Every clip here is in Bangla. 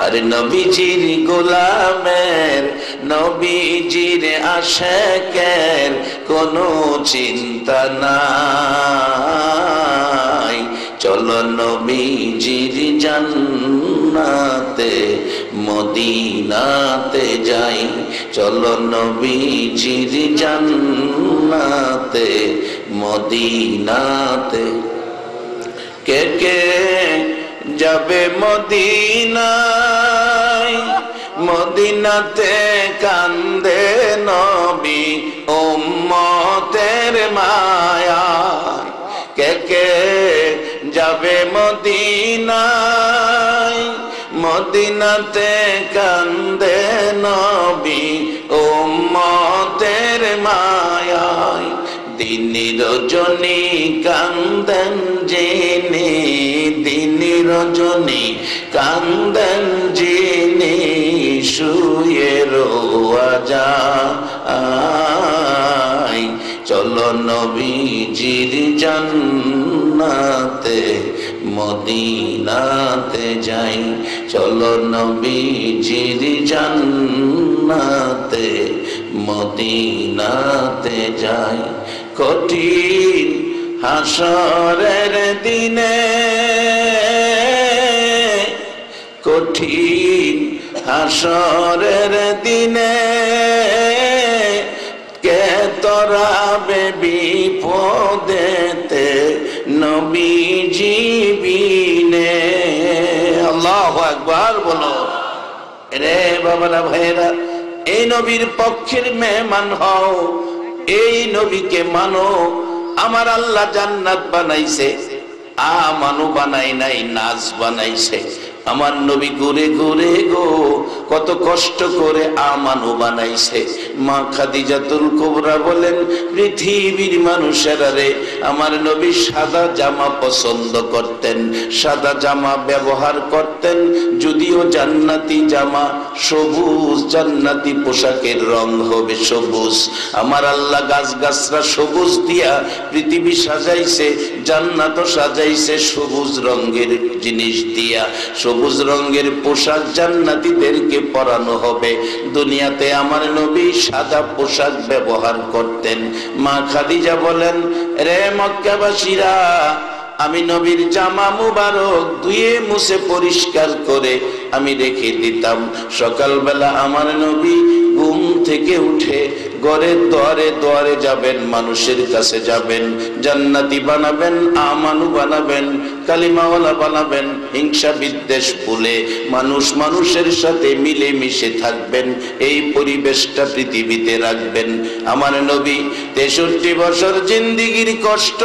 আর নবীজির গোলামের নবীজির আশিকের কোনো চিন্তা নাই। চলো নবীজির জান্নাতে মদিনাতে যাই, চলো নবীজির জান্নাতে মদিনাতে। কে কে যাবে মদিনায়, মদিনাতে কান্দে নবী উম্মতের মায়ায়। কে কে যাবে মদিনায়, মদিনাতে কান্দে নবী উম্মতের মায়ায়। দিন রজনী কান্দেন যিনি, দিন রজনী কান্দেন যিনি শুয়ে রোয়া যায়। চলো নবীজির জান্নাতে মদিনাতে যাই, চলো নবীজির জান্নাতে মদিনাতে যাই। কঠিন হাসরের দিনে, কঠিন হাসরের দিনে কে তরাবে বিপদেতে নবীজি বিনে। আল্লাহু আকবার বলো। রে বাবারা ভাইরা, এই নবীর পক্ষের মেহমান হও, এই নবীকে মানো। আমার আল্লাহ জান্নাত বানাইছে, আমানু বানাই নাই, নাজ বানাইছে। আমার নবী ঘুরে ঘুরে গো কত কষ্ট করে আমানু বানাইছে। মা খাদিজাতুল কুবরা বলেন, পৃথিবীর মানুষেরা রে, আমার নবী সাদা জামা পছন্দ করতেন, সাদা জামা ব্যবহার করতেন। যদিও জান্নাতি জামা সবুজ, জান্নাতি পোশাকের রং হবে সবুজ। আমার আল্লাহ গাছ গাছরা সবুজ দিয়া পৃথিবী সাজাইছে, জান্নাতও সাজাইছে সবুজ রঙের জিনিস দিয়া। সবুজ রঙের পোশাক জান্নাতীদেরকে পরানো হবে। দুনিয়াতে আমার নবী সাদা পোশাক ব্যবহার করতেন। মা খাদিজা বলেন, রে মক্কাবাসীরা, আমি নবীর জামা মুবারক ধুয়ে মুছে পরিষ্কার করে আমি রেখে দিতাম। সকালবেলা আমার নবী ঘুম থেকে উঠে ঘরের দুয়ারে দুয়ারে যাবেন, মানুষের কাছে যাবেন, জান্নাতি বানাবেন, আমানু বানাবেন, কালিমাওয়ালা বানাবেন। হিংসা বিদ্বেষ ভুলে মানুষ মানুষের সাথে মিলে মিশে থাকবেন, এই পরিবেশটা পৃথিবীতে রাখবেন। আমার নবী 63 বছর জিন্দিগির কষ্ট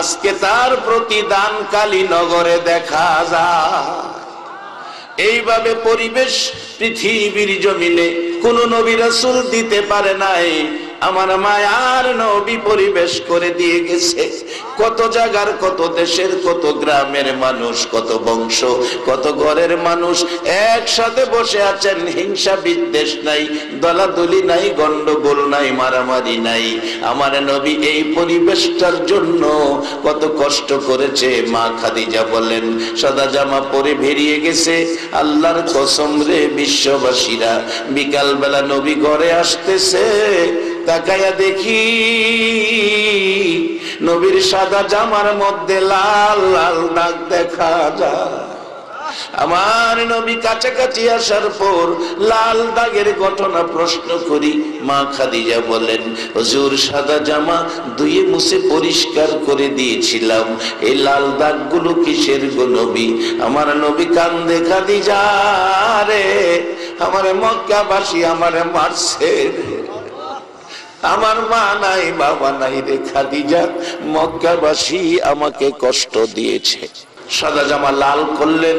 আজকে তার প্রতিদান কালীনগরে দেখা যায়। এইভাবে পরিবেশ পৃথিবীর জমিনে কোন নবী রাসূল দিতে পারে নাই। আমার মায়ার নবী পরিবেশ করে দিয়ে গেছে। কত জায়গার, কত দেশের, কত গ্রামের মানুষ, কত বংশ, কত ঘরের মানুষ একসাথে বসে আছেন। হিংসা বিদ্বেষ নাই, দলাদলি নাই, গন্ডগোল নাই, মারামারি নাই। আমার নবী এই পরিবেশটার জন্য কত কষ্ট করেছে। মা খাদিজা বলেন, সাদা জামা পরে বেরিয়ে গেছে। আল্লাহর কসম রে বিশ্ববাসীরা, বিকাল বেলা নবী ঘরে আসতেছে, তাকায়া দেখি নবীর সাদা জামার মধ্যে লাল লাল দাগ দেখা যায়। আমার নবী কাছাকাছি আসার পর লাল দাগের ঘটনা প্রশ্ন করি। মা খাদিজা বলেন, হুজুর সাদা জামা ধুয়ে মুছে পরিষ্কার করে দিয়েছিলাম, এই লাল দাগগুলো কিসের গো নবী? আমার নবী কান্দে, খাদিজা রে, আমার মক্কাবাসী আমারে মারছে, আমার মা নাই বাবা নাই রে খাদিজা, মক্কাবাসী আমাকে কষ্ট দিয়েছে। সাদা জামা লাল করলেন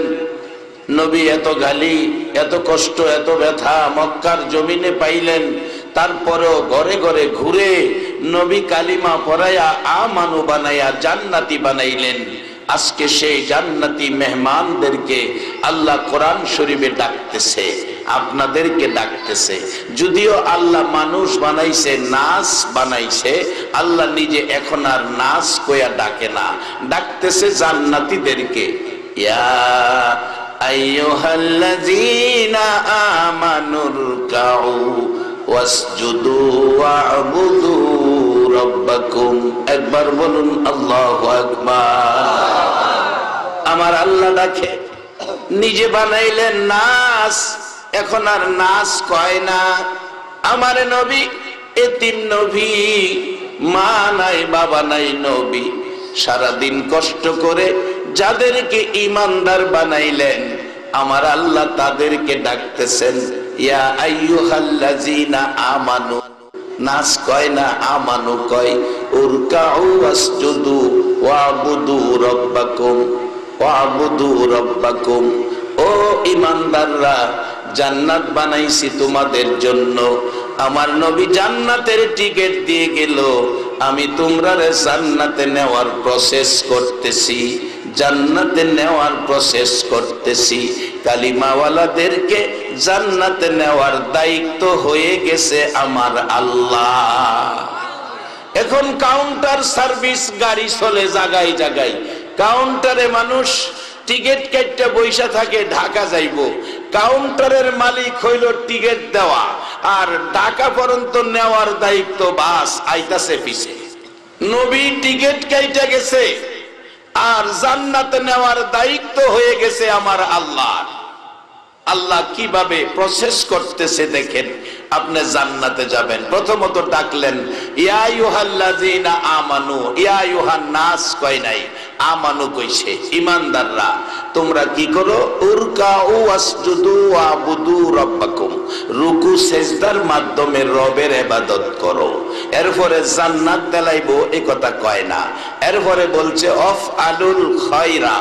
নবী, এত গালি, এত কষ্ট, এত ব্যথা মক্কার জমিনে পাইলেন। তারপরেও ঘরে ঘরে ঘুরে নবী কালিমা পড়াইয়া আমানু বানাইয়া জান্নাতি বানাইলেন। আজকে সেই জান্নাতি মেহমানদেরকে আল্লাহ কোরআন শরীফে ডাকতেছে, আপনাদেরকে ডাকতেছে। যদিও আল্লাহ মানুষ বানাইছে, নাস বানাইছে, আল্লাহ নিজে এখন আর নাস কইয়া ডাকে না, ডাকতেছে জান্নাতীদেরকে। ইয়া আইয়ুহাল্লাযীনা আমানুরকাউ ওয়াসজুদু ওয়া'বুদু রাব্বাকুম। একবার বলুন আল্লাহু আকবার। আমার আল্লাহ ডাকে, নিজে বানাইলেন নাস, এখন আর নাস কয় না। আমার নবী এতিম নবী, মা নাই বাবা নাই নবী, সারাদিন কষ্ট করে যাদেরকে ঈমানদার বানাইলেন আমার আল্লাহ তাদেরকে ডাকতেছেন ইয়া আইয়ুহাল্লাযীনা আমানু। নাস কয় না, আমানু কয়। উরকাউ ওয়াসজুদু ওয়া'বুদু রাব্বাকুম ওয়া'বুদু রাব্বাকুম। ও ঈমানদাররা, জান্নাত বানাইছি তোমাদের জন্য। আমার নবী জান্নাতের টিকিট দিয়ে গেল, আমি তোমরারে জান্নাতে নেওয়ার প্রসেস করতেছি, জান্নাতে নেওয়ার প্রসেস করতেছি। কালিমাওয়ালাদেরকে জান্নাতে নেওয়ার দায়িত্ব হয়ে গেছে আমার আল্লাহ। এখন কাউন্টার সার্ভিস গাড়ি চলে জায়গায় জায়গায়, কাউন্টারে মানুষ টিকিট কেটে বৈশা থাকে ঢাকা যাইব, কাউন্টারের মালিক হইল টিকিট দেওয়া, আর ঢাকা পর্যন্ত নেওয়ার দায়িত্ব বাস আইতাছে পিছে। নবী টিকিট কেটে গেছে আর জান্নাতে নেওয়ার দায়িত্ব হয়ে গেছে আমার আল্লাহ। আল্লাহ কিভাবে প্রসেস করতেছে দেখেন। আপনি জান্নাতে যাবেন, প্রথমত ডাকলেন ইয়া আইয়ুহাল্লাযীনা আমানু। ইয়া আইয়ুহান নাস কয় নাই, আমানু কইছে। ঈমানদাররা তোমরা কি করো? উরকাউ ওয়াসজুদু ওয়া'বুদু রাব্বাকুম। রুকু সেজদার মাধ্যমে রবের ইবাদত করো। এরপরে জান্নাত দেলাইবো এই কথা কয় না, এরপরে বলছে আফআলুল খায়রা।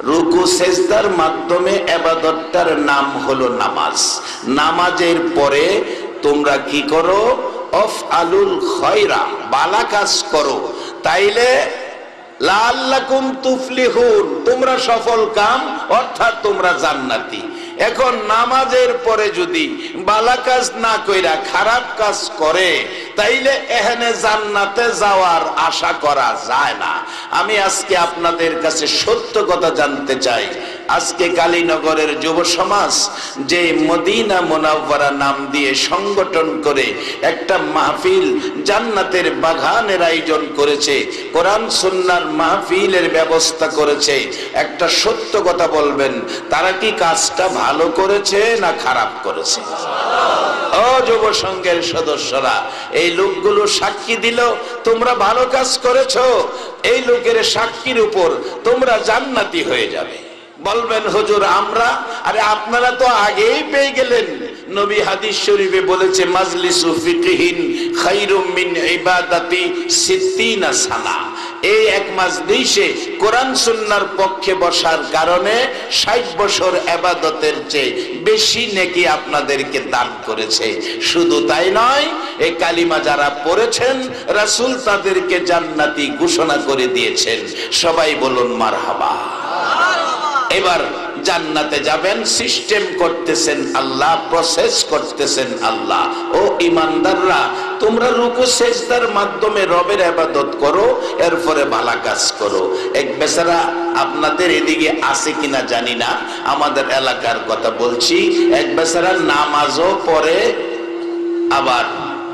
রুকু সেজদার মাধ্যমে ইবাদতটার নাম হলো নামাজ। নামাজের পরে তোমরা কি করো? আফআলুল খায়রা, ভালো কাজ করো, তাইলে লাআল্লাকুম তুফলিহুন, তোমরা সফল কাম, অর্থাৎ তোমরা জান্নাতি। এখন নামাজের পরে যদি ভালো কাজ না কইরা খারাপ কাজ করে তাইলে এখানে জান্নাতে যাওয়ার আশা করা যায় না। আমি আজকে আপনাদের কাছে সত্য কথা জানতে চাই। আজকে কালীনগরের যুব সমাজ যে মদিনা মুনাওয়ারা নাম দিয়ে সংগঠন করে একটা মাহফিল জান্নাতের বাগানের আয়োজন করেছে, কোরআন সুন্নাহর মাহফিলের ব্যবস্থা করেছে, একটা সত্য কথা বলবেন, তারা কি কাজটা ভালো করেছে না খারাপ করেছে? ও যুব সংঘের সদস্যরা, এই লোকগুলো সাক্ষী দিল তোমরা ভালো কাজ করেছো, এই লোকের সাক্ষীর উপর তোমরা জান্নাতি হয়ে যাবে। বলবেন হুজুর আমরা, আরে আপনারা তো আগেই পেয়ে গেলেন। নবী হাদিস শরীফে বলেছে মাজলিসু ফিকহিন খায়রুম মিন ইবাদাতি 60 সানা। এই এক মাজলিসে কোরআন সুন্নাহর পক্ষে বসার কারণে 60 বছর ইবাদতের চেয়ে বেশি নেকি আপনাদেরকে দান করেছে। শুধু তাই নয়, এই কালিমা যারা পড়েছেন রাসূল তাদেরকে জান্নাতি ঘোষণা করে দিয়েছেন। সবাই বলুন মারহাবা। এবার জান্নাতে যাবেন, সিস্টেম করতেছেন আল্লাহ, প্রসেস করতেছেন আল্লাহ। ও ঈমানদাররা, তোমরা রুকু সেজদার মাধ্যমে রবের ইবাদত করো, এরপরে ভালো কাজ করো। এক বেচারা আপনাদের এদিকে আছে কিনা জানি না, আমাদের এলাকার কথা বলছি, এক বেচারা নামাজও পড়ে আবার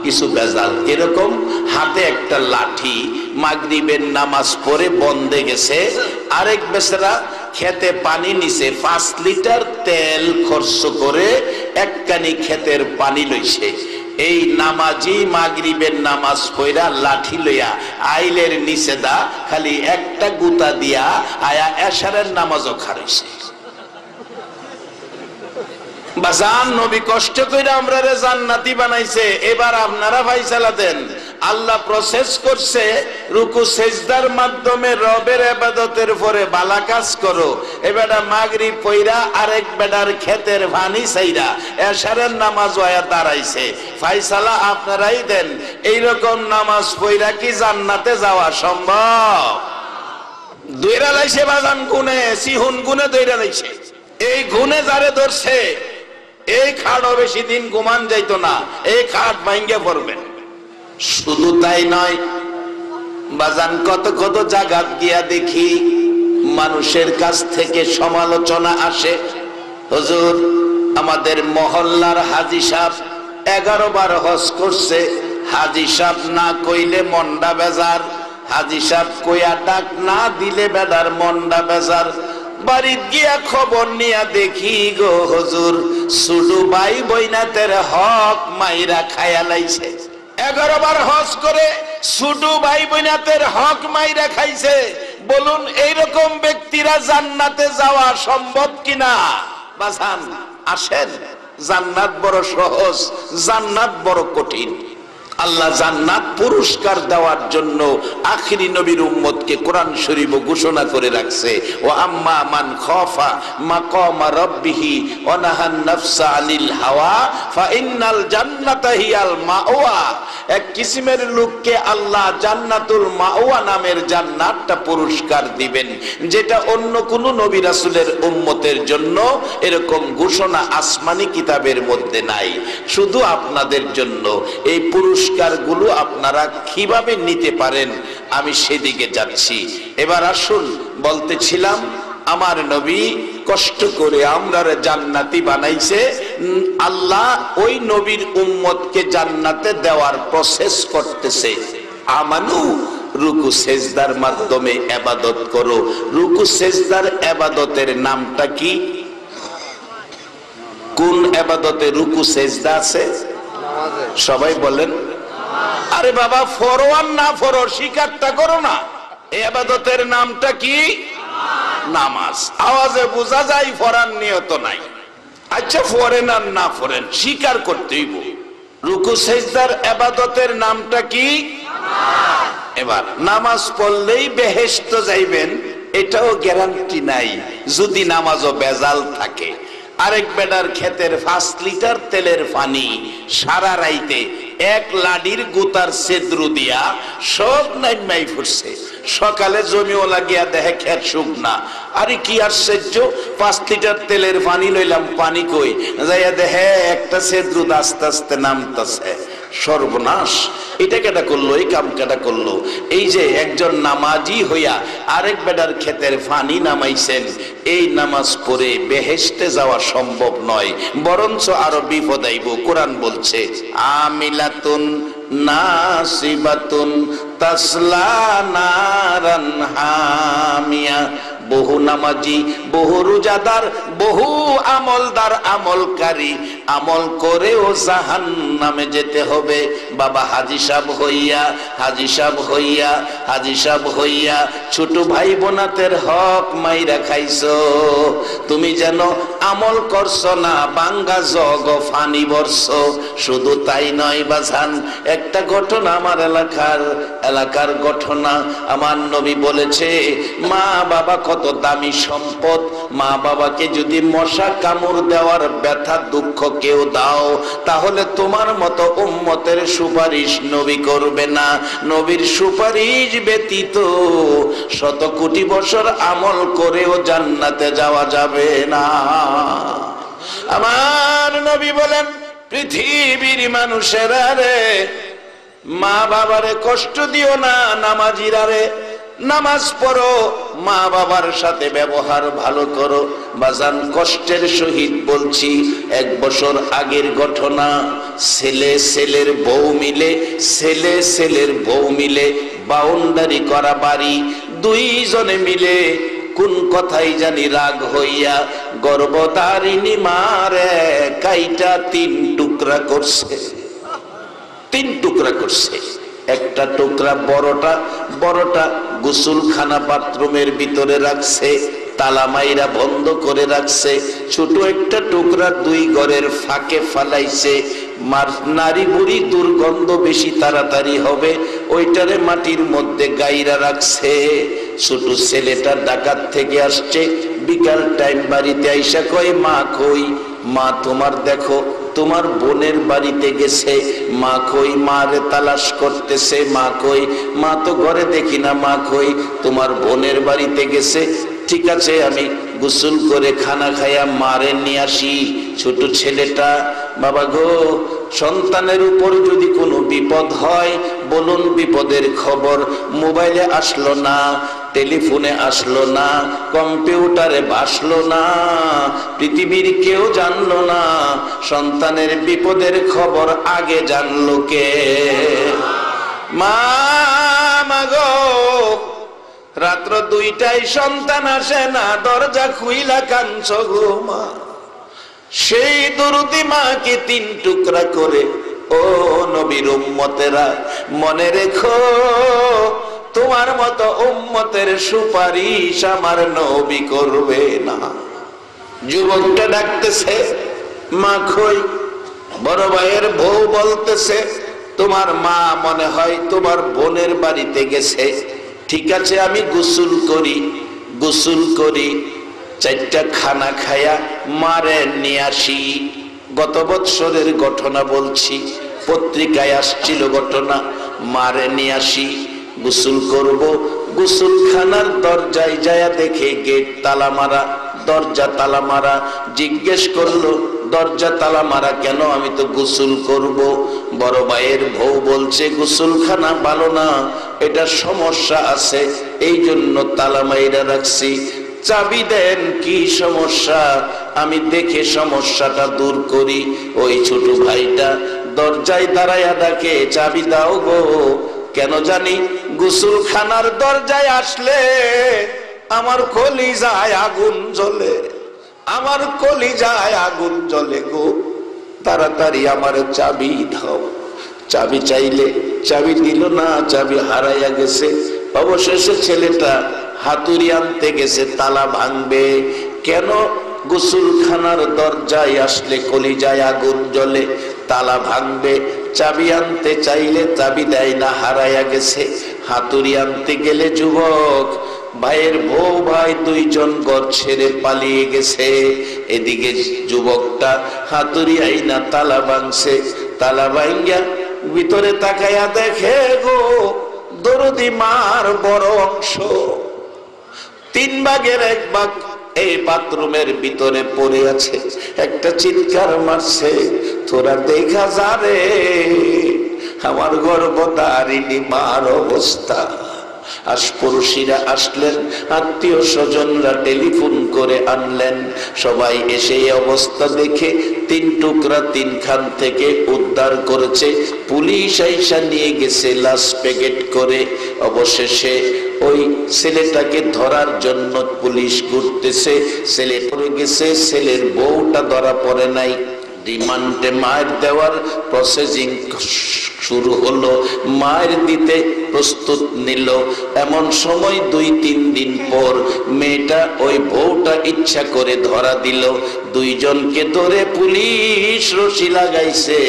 কিছু বেজাল। এরকম হাতে একটা লাঠি, মাগরিবের নামাজ পড়ে বন্ধে গেছে, আরেক বেচারা খেতে পানি নিছে, 5 লিটার তেল খরচ করে একখানি ক্ষেতের পানি লইছে। এই নামাজি মাগরিবের নামাজ পড়া লাঠি লইয়া আইলের নিচে দা খালি একটা গুতা দিয়া আয়া এশারের নামাজও খারাইছে। বাজান নবী কষ্ট করে আমরারে জান্নাতি বানাইছে, এবার আপনারা ফায়সালা দেন। আল্লাহ প্রসেস করছে রুকু সেজদার মাধ্যমে রবের ইবাদতের পরে ভালো কাজ করো। এবারে মাগরিব পয়রা আরেক বেডার ক্ষেতের পানি চাইরা এশারের নামাজ ওয়া দাঁড়াইছে। ফায়সালা আপনারাই দেন, এই রকম নামাজ পয়রা কি জান্নাতে যাওয়া সম্ভব? দইরা লাইছে বাজান গুনে, সিহুন গুনে দইরা লাইছে। এই গুনে যারে ধরছে এই খাটও বেশি দিন ঘুমান যাইতো না, এই খাট ভাঙ্গে পড়বেন। শুধু তাই নয় বাজান, কত কত জায়গা গিয়া দেখি মানুষের কাছ থেকে সমালোচনা আসে। হুজুর, আমাদের মহল্লার হাজী সাহেব 11 বার হজ করছে, হাজী সাহেব না কইলে মন্ডা বেজার, হাজী সাহেব কইয়া ডাক না দিলে বেদার মন্ডা বেজার। বাড়িত গিয়া খবর নিয়া দেখি গো হুজুর, সুডু ভাই বইনাতের হক মাইরা খায়া লাইছে। 11 বার হজ করে সুডু ভাই বইনাতের হক মাইরা খাইছে। বলুন এইরকম ব্যক্তিরা জান্নাতে যাওয়া সম্ভব কিনা? বাজান আসেন, জান্নাত বড় সহজ, জান্নাত বড় কঠিন। আল্লাহ জান্নাত পুরস্কার দেওয়ার জন্য আখিরি নবীর উম্মতকে কোরআন শরীফ ঘোষণা করে রাখছে, ও আম্মা মান খাফা মাকামা রাব্বিহি ওয়া নাহান নাফসা আনিল হাওয়া ফা ইন্নাল জান্নাতা হিয়াল মাওয়া। এক কিসিমের লোককে আল্লাহ জান্নাতুল মাওয়া নামের জান্নাতটা পুরস্কার দিবেন, যেটা অন্য কোন নবী রাসূলের উম্মতের জন্য এরকম ঘোষণা আসমানি কিতাবের মধ্যে নাই, শুধু আপনাদের জন্য। এই পুরস্কারগুলো আপনারা কিভাবে নিতে পারেন আমি সেদিকে যাচ্ছি। এবার আসুন, বলতেছিলাম আমার নবী কষ্ট করে আমরারে জান্নাতি বানাইছে। আল্লাহ ওই নবীর উম্মতকে জান্নাতে দেওয়ার প্রসেস করতেছে। আমানু, রুকু সেজদার মাধ্যমে ইবাদত করো। রুকু সেজদার ইবাদতের নামটা কি? কোন ইবাদতে রুকু সেজদা আছে? সবাই বলেন। আরে বাবা, ফরওয়ান না ফরো, স্বীকারটা করো না। এই ইবাদতের নামটা কি? নামাজ। আওয়াজে বোঝা যায় ফরান নিয়ত নাই। আচ্ছা, ফরেন আর না ফরেন স্বীকার করতেই। রুকু সেজদার ইবাদতের নামটা কি? এবার নামাজ পড়লেই বেহেশত যাইবেন এটাও গ্যারান্টি নাই, যদি নামাজও বেজাল থাকে। আরেক বেডার ক্ষেতের 5 লিটার তেলের পানি সারা রাইতে 1 লাডির গুতার সেদ্রু দিয়া সব নাইমাই ফুটছে। সকালে জমিও লাগিয়া দেখে ক্ষেত শুকনা। আরে কি আশ্চর্য, 5 লিটার তেলের পানি লইলাম, পানি কই যাইয়া দেখে একটা সেদ্রু আস্তে আস্তে নামতেছে। সর্বনাশ, এটা কেটা করলো, এই কাম কেটা করলো? এই যে একজন নামাজি হইয়া আরেক বেডার ক্ষেতের পানি নামাইছেন, এই নামাজ পড়ে বেহেশতে যাওয়া সম্ভব নয়, বরঞ্চ আরো বিপদ আইব। কোরআন বলছে, আমিলাতুন নাসিবাতুন তাসলা নারান হামিয়া। বহু নামাজি, বহু রোজাদার, বহু আমলদার, আমলকারী আমল করেও জাহান্নামে যেতে হবে। বাবা হাজী সাহেব হইয়া, হাজী সাহেব হইয়া, হাজী সাহেব হইয়া ছোট ভাই বোনাতের হক মাইরা খাইছো। তুমি যেন আমল করছো না, বাঙ্গা জগ ফানি বরছো। শুধু তাই নয় বাজান, একটা ঘটনা আমার এলাকার ঘটনা। আমার নবী বলেছে, মা বাবা কত দামি সম্পদ। মা বাবাকে যদি মশা কামড় দেওয়ার ব্যথা দুঃখ কেউ দাও, তাহলে তোমার মতো উম্মতের সুপারিশ নবী করবে না। নবীর সুপারিশ ব্যতীত 100 কোটি বছর আমল করেও জান্নাতে যাওয়া যাবে না। আমার নবী বলেন, পৃথিবীর মানুষেরা রে, মা বাবারে কষ্ট দিও না। নামাজিরা রে, নামাজ পড়ো, মা বাবার সাথে ব্যবহার ভালো করো। বাজান কষ্টের সহিত বলছি, 1 বছর আগের ঘটনা। ছেলে ছেলের বউ মিলে বাউন্ডারি করা বাড়ি, 2 জনে মিলে কোন কথাই জানি রাগ হইয়া গর্ভধারিণী মারে কাইটা 3 টুকরা করছে। 3 টুকরা করছে। একটা টুকরা বড়টা গোসলখানা বাথরুমের ভিতরে রাখছে, তালা মাইরা বন্ধ করে রাখছে। ছোট একটা টুকরা 2 ঘরের ফাঁকে ফালাইছে। নারী বুড়ি দুর্গন্ধ বেশি তাড়াতাড়ি হবে, ওইটারে মাটির মধ্যে গাইরা রাখছে। ছোট ছেলেটা ঢাকা থেকে আসছে, বিকাল টাইম বাড়িতে আইসা কয়, মা কই? মা তোমার দেখো তোমার বোনের বাড়িতে গেছে। মা কই? মারে তালাশ করতেছে। মা কই? মা তো ঘরে দেখি না। মা কই? তোমার বোনের বাড়িতে গেছে। ঠিক আছে, আমি গোসল করে খানা খাইয়া মারে নিয়ে আসি। ছোট ছেলেটা, বাবা গো সন্তানের উপর যদি কোনো বিপদ হয়, বলুন বিপদের খবর মোবাইলে আসলো না, টেলিফোনে আসলো না, কম্পিউটারে ভাসলো না, পৃথিবীর কেউ জানলো না, সন্তানের বিপদের খবর আগে জানলো কে? মা মাগো, রাত্র 2টায় সন্তান আসে না, দরজা খুইলা কাঁদছ গো মা। সেই দরদি মাকে 3 টুকরা করে, ও নবীর উম্মতেরা মনে রেখো, তোমার মতো উম্মতের সুপারিশ আমার নবী করবে না। যুবকটা ডাকতেছে, মা কই? বড় ভাইয়ের বউ বলতেছে, তোমার মা মনে হয় তোমার বোনের বাড়িতে গেছে। ঠিক আছে, আমি গোসল করি, গোসল করি, 4টা খানা খায়া মারে নিয়ে আসি। গত বৎসরের ঘটনা বলছি, পত্রিকায় আসছিল ঘটনা। মারে নিয়ে আসি, গোসল করব, গোসলখানার দরজায় যায়া দেখে গেট তালা মারা, দরজা তালা মারা। জিজ্ঞেস করলো, দরজা তালা মারা কেন? আমি তো গোসল করব। বড় ভাইয়ের বউ বলছে, গোসলখানা ভালো না, এটা সমস্যা আছে, এই জন্য তালা মাইরা রাখছি। চাবি দেন, কি সমস্যা আমি দেখে সমস্যাটা দূর করি। ওই ছোট ভাইটা দরজায় দাঁড়ায়া ডাকে, চাবি দাও গো। কেন জানি গোসলখানার দরজায় আসলে আমার কলিজায় আগুন জ্বলে, আমার কলিজায় আগুন জ্বলে গো। তাড়াতাড়ি আমার চাবি দাও। চাবি চাইলে চাবি দিল না, চাবি হারাইয়া গেছে। অবশেষে ছেলেটা হাতুড়ি আনতে গেছে, তালা ভাঙবে। কেন? গোসলখানার দরজায় আসলে কলিজায় আগুন জ্বলে, তালা ভাঙবে। চাবি আনতে চাইলে চাবি দেয় না, হারাইয়া গেছে। হাতুড়ি আনতে গেলে যুবক ভাইয়ের বউ ভাই 2 জন ঘর ছেড়ে পালিয়ে গেছে। এদিকে যুবকটা হাতুড়ি আইনা তালা ভাঙছে। তালা ভাঙ্গা ভিতরে তাকাইয়া দেখে গো, দরদি মার বড় অংশ 3 ভাগের 1 ভাগ এই বাথরুমের ভিতরে পড়ে আছে। একটা চিৎকার মারছে, তোরা দেখা যারে আমার গর্ভধারিণী মার অবস্থা। আশপড়শিরা আসলেন, আত্মীয় স্বজনরা টেলিফোন করে আনলেন। সবাই এসে এই অবস্থা দেখে 3 টুকরা 3 খান থেকে উদ্ধার করেছে। পুলিশ আইসা নিয়ে গেছে লাশ প্যাকেট করে। অবশেষে ওই ছেলেটাকে ধরার জন্য পুলিশ ঘুরতেছে। ছেলে পড়ে গেছে, ছেলের বউটা ধরা পড়ে নাই। রিমান্ডে মায়ের দেওয়ার প্রসেসিং শুরু হলো, মায়ের দিতে প্রস্তুত নিল। এমন সময় 2-3 দিন পর মেয়েটা ওই বউটা ইচ্ছা করে ধরা দিল। 2 জনকে ধরে পুলিশ রশি লাগাইছে।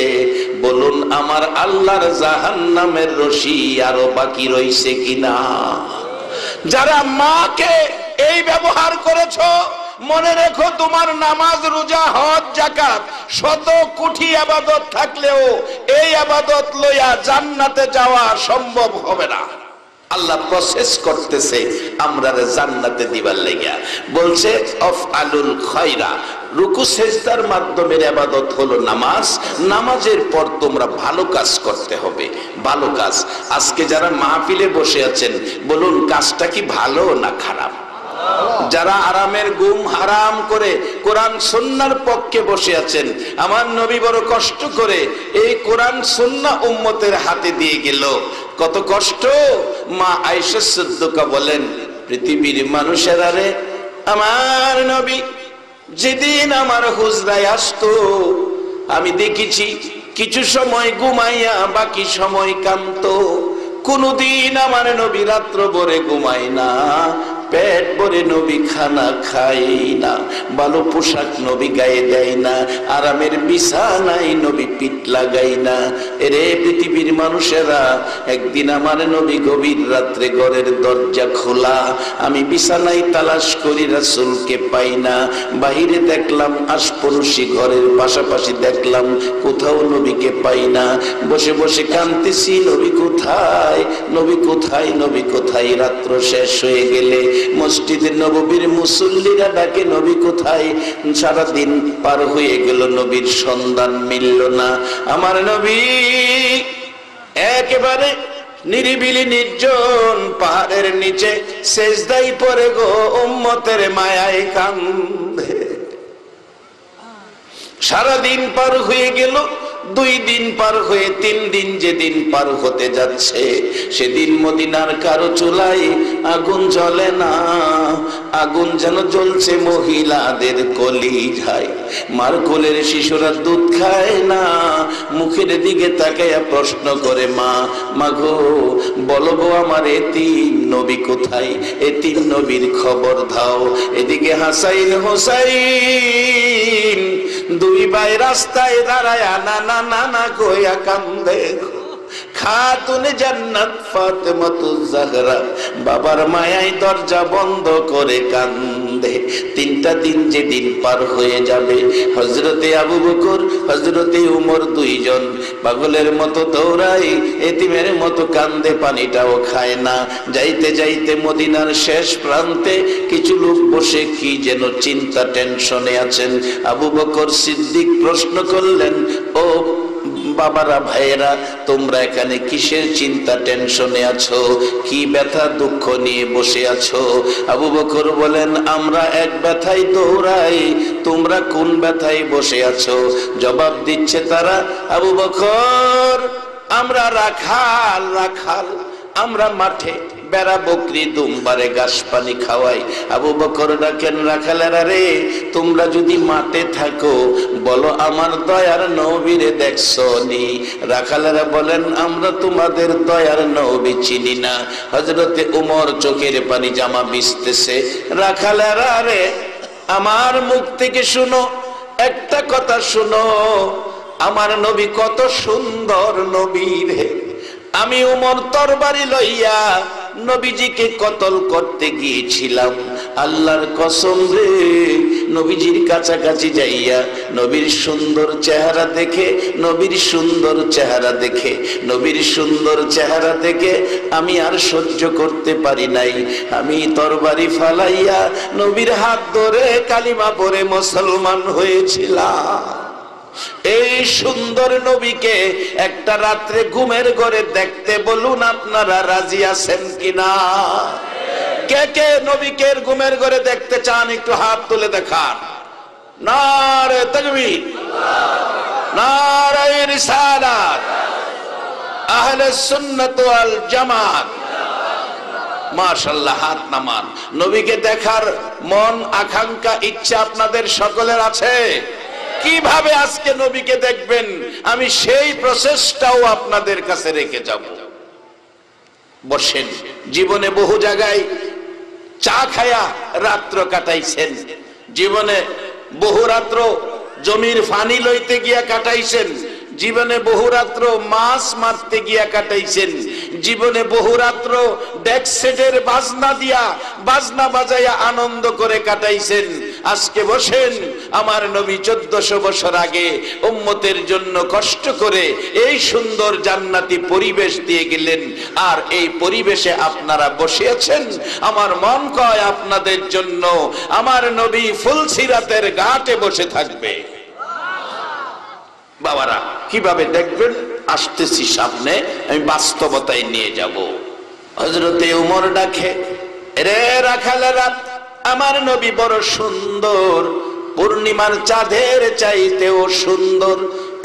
বলুন আমার আল্লাহর জাহান্নামের রশি আরো বাকি রইছে কিনা? যারা মাকে এই ব্যবহার করেছো, মনে রেখো তোমার নামাজ, রোজা, হজ, যাকাত, 100 কোটি ইবাদত থাকলেও এই ইবাদত লইয়া জান্নাতে যাওয়া সম্ভব হবে না। আল্লাহ প্রসেস করতেছে আমরা জান্নাতে দিবার লাগিয়া। বলছে আফআলুল খায়রা, রুকু সেজদার মাধ্যমে ইবাদত হলো নামাজ। নামাজের পর তোমরা ভালো কাজ করতে হবে, ভালো কাজ। আজকে যারা মাহফিলে বসে আছেন, বলুন কাজটা কি ভালো না খারাপ? যারা আরামের ঘুম হারাম করে কোরআন সুন্নাহর পক্ষে বসে আছেন, আমার নবী বড় কষ্ট করে এই কোরআন সুন্নাহ উম্মতের হাতে দিয়ে গেল। কত কষ্ট! মা আয়েশা সিদ্দিকা বলেন, পৃথিবীর মানুষেরা রে, আমার নবী যেদিন আমার হুজরায় আসতো, আমি দেখেছি কিছু সময় ঘুমাইয়া বাকি সময় কাঁদতো। কোনদিন আমার নবী রাত্র ভরে ঘুমায় না, পেট ভরে নবী খানা খায় না, ভালো পোশাক নবী গায়ে দেয় না, আরামের বিছানায় নবী পিঠ লাগাই না। এরে পৃথিবীর মানুষেরা, একদিন আমার নবী গভীর রাত্রে ঘরের দরজা খোলা, আমি বিছানায় তালাশ করি, রাসূলকে পাই না। বাহিরে দেখলাম আশপড়শি ঘরের পাশাপাশি দেখলাম, কোথাও নবীকে পাই না। বসে বসে কাঁদতেছি, নবী কোথায়, নবী কোথায়, নবী কোথায়। রাত্র শেষ হয়ে গেলে মসজিদে নববীর মুসল্লিরা ডাকে নবী কোথায়? সারাদিন পার হয়ে গেল, নবীর সন্ধান মিলল না। আমার নবী একেবারে নিরিবিলি নির্জন পাহাড়ের নিচে সেজদায় পড়ে গো উম্মতের মায়ায় কান্দে। সারাদিন পার হয়ে গেল, 2 দিন পার হয়ে 3 দিন, যেদিন পার হতে যাচ্ছে সেদিন মদিনার কারো চুলায় আগুন জ্বলে না। আগুন যেন জ্বলছে মহিলাদের কলিজায়। মার কোলের শিশুরা দুধ খায় না, মুখের দিকে তাকায়া প্রশ্ন করে, মা মাগো বলো গো আমার এতিম নবী কোথায়? এতিম নবীর খবর দাও। এদিকে হাসাইন হোসাইন 2 ভাই রাস্তায় দাঁড়ায় না না না না কইয়া কান্দে। খাতুনে জান্নাত ফাতেমাতুজ জাহরা বাবার মায়ায় দরজা বন্ধ করে কান্দে। 3টা দিন যেদিন পার হয়ে যাবে, হযরতে আবু বকর হযরতে উমর 2 জন পাগলের মতো দৌড়ায়, এতিমের মতো কান্দে, পানিটাও খায় না। যাইতে যাইতে মদিনার শেষ প্রান্তে কিছু লোক বসে কি যেন চিন্তা টেনশনে আছেন। আবু বকর সিদ্দিক প্রশ্ন করলেন, ও বাবারা ভাইয়েরা, তোমরা এখানে কিসের চিন্তা টেনশনে আছো? কি ব্যথা দুঃখ নিয়ে বসে আছো? আবু বকর বলেন, আমরা এক ব্যথায় দৌড়াই, তোমরা কোন ব্যথায় বসে আছো? জবাব দিচ্ছে তারা, আবু বকর আমরা রাখাল, আমরা মাঠে বেড়া বকরি দুম্বারে ঘাস পানি খাওয়াই। আবু বকর ডাকেন, রাখালেরা রে, তোমরা যদি মাঠে থাকো বলো আমার দয়ার নবীরে দেখছো নি? রাখালেরা বলেন, আমরা তোমাদের দয়ার নবী চিনি না। হযরতে উমর চোখের পানি জামা ভিজতেছে। রাখালেরা রে, আমার মুখ থেকে শুনো, একটা কথা শুনো, আমার নবী কত সুন্দর নবী রে। আমি উমর তরবারি লইয়া নবীজিকে কতল করতে গিয়েছিলাম। আল্লাহর কসম রে, নবীজির কাছাকাছি যাইয়া নবীর সুন্দর চেহারা দেখে, নবীর সুন্দর চেহারা দেখে, নবীর সুন্দর চেহারা দেখে আমি আর সহ্য করতে পারি নাই। আমি তরবারি ফালাইয়া নবীর হাত ধরে কালিমা পড়ে মুসলমান হয়েছিলাম। এই সুন্দর নবীকে একটা রাত্রে ঘুমের ঘরে দেখতে বলুন, আপনারা রাজি আছেন কিনা? কে কে নবীকে ঘুমের ঘরে দেখতে চান একটু হাত তুলে দেখান। নারে তাকবীর, নারে রিসালাত, আহলে সুন্নাত ওয়াল জামাত। মাশাআল্লাহ, হাত নামান। নবীকে দেখার মন, আকাঙ্ক্ষা, ইচ্ছা আপনাদের সকলের আছে? কিভাবে আজকে নবীকে দেখবেন, আমি সেই প্রসেসটাও আপনাদের কাছে রেখে যাব। বসেন। জীবনে বহু জায়গায় চা খায়া রাত্র কাটাইছেন, জীবনে বহু রাত্র জমির পানি লইতে গিয়া কাটাইছেন, জীবনে বহু রাত্র মাছ মারতে গিয়া কাটাইছেন, জীবনে বহু রাত্র ডেকসেটের বাজনা দিয়া বাজনা বাজাইয়া আনন্দ করে কাটাইছেন। আজকে বসেন, আমার নবী 1400 বছর আগে উম্মতের জন্য কষ্ট করে এই সুন্দর জান্নাতি পরিবেশ দিয়ে গেলেন, আর এই পরিবেশে আপনারা বসে আছেন। আমার মন কয় আপনাদের জন্য আমার নবী ফুলসিরাতের ঘাটে বসে থাকবে। বাবারা, কিভাবে দেখবেন? আসতেছি সামনে, আমি বাস্তবতায় নিয়ে যাব। হযরতে উমর ডাকে, রে রাখালেরা, আমার নবী বড় সুন্দর, পূর্ণিমার চাঁদের চাইতেও সুন্দর।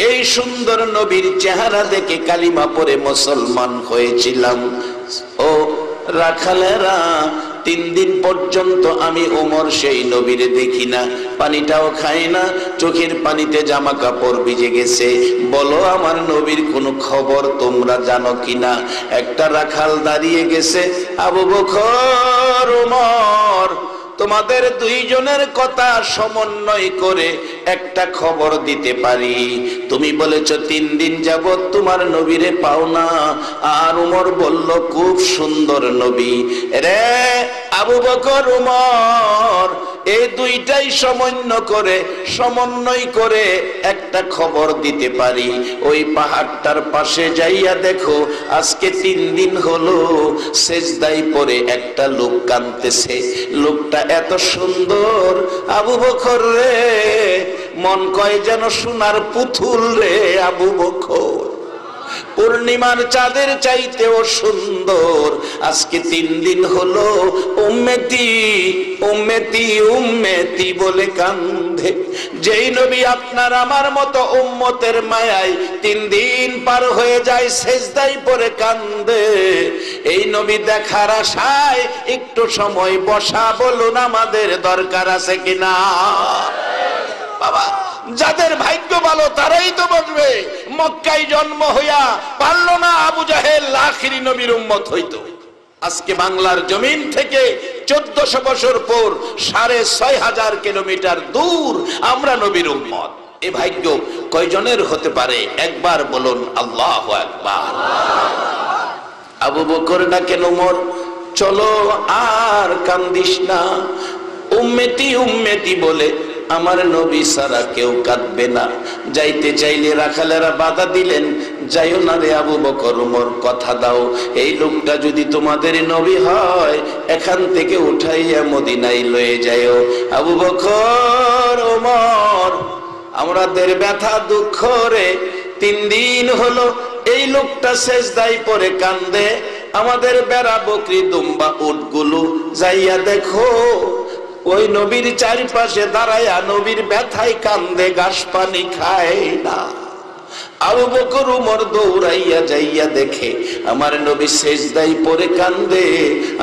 এই সুন্দর নবীর চেহারা দেখে কালিমা পড়ে মুসলমান হয়েছিলাম। ও রাখালেরা, 3 দিন পর্যন্ত আমি ওমর সেই নবীরে দেখি না, পানিটাও খাই না, চোখের পানিতে জামা কাপড় ভিজে গেছে। বলো আমার নবীর কোনো খবর তোমরা জানো কিনা? একটা রাখাল দাঁড়িয়ে গেছে, আবু বকর, ওমর, তোমাদের 2 জনের কথা সমন্বয় করে একটা খবর দিতে পারি। তুমি বলেছো 3 দিন যাবত তোমার নবীরে পাও না, আর উমর বলল খুব সুন্দর নবী। রে আবু বকর, উমর, এই দুইটাই সমন্বয় করে একটা খবর দিতে পারি। ওই পাহাড়টার পাশে যাইয়া দেখো, আজকে 3 দিন হলো সেজদায় পড়ে একটা লোক কাঁদতেছে। লোকটা এত সুন্দর, আবু বকর রে, মন কয় যেন সোনার পুতুল রে আবু বকর, পূর্ণিমার চাঁদের চাইতেও সুন্দর। আজকে 3 দিন হলো উম্মতি উম্মতি উম্মতি বলে কান্দে। যেই নবী আপনার আমার মতো উম্মতের মায়ায় 3 দিন পার হয়ে যায় সেজদায় পড়ে কান্দে, এই নবী দেখার আশায় একটু সময় বসা বলুন আমাদের দরকার আছে কিনা? বাবা, যাদের ভাগ্য ভালো তারাই তো বসবে। মক্কায় জন্ম হইয়া পারল না আবু জাহেল আখিরি নবীর উম্মত হইতো। আজকে বাংলার জমিন থেকে 1400 বছর পর 6500 কিলোমিটার দূর আমরা নবীর উম্মত। এ ভাগ্য কয়জনের হতে পারে? একবার বলুন আল্লাহু আকবার। আবু বকর ডাকেন ওমর, চলো আর কান্দিস না, উম্মতি উম্মতি বলে আমার নবী ছাড়া কেউ কাঁদবে না। যাইতে চাইলে রাখালেরা বাধা দিলেন, যাইও না রে আবু বকর, ওমর কথা দাও, এই লোকটা যদি তোমাদের নবী হয় এখান থেকে উঠাইয়া মদিনায় লয়ে যাইও। আবু বকর, ওমর, আমাদের ব্যথা দুঃখ রে 3 দিন হলো এই লোকটা সেজদায় পড়ে কান্দে। আমাদের বেড়া বকরি দুম্বা উটগুলো যাইয়া দেখো, ওই নবীর চারিপাশে দাঁড়ায়া নবীর ব্যথায় কান্দে, ঘাস পানি খায় না। আবু বকর উমর দৌড়াইয়া যাইয়া দেখে আমার নবী সেজদায় পড়ে কান্দে,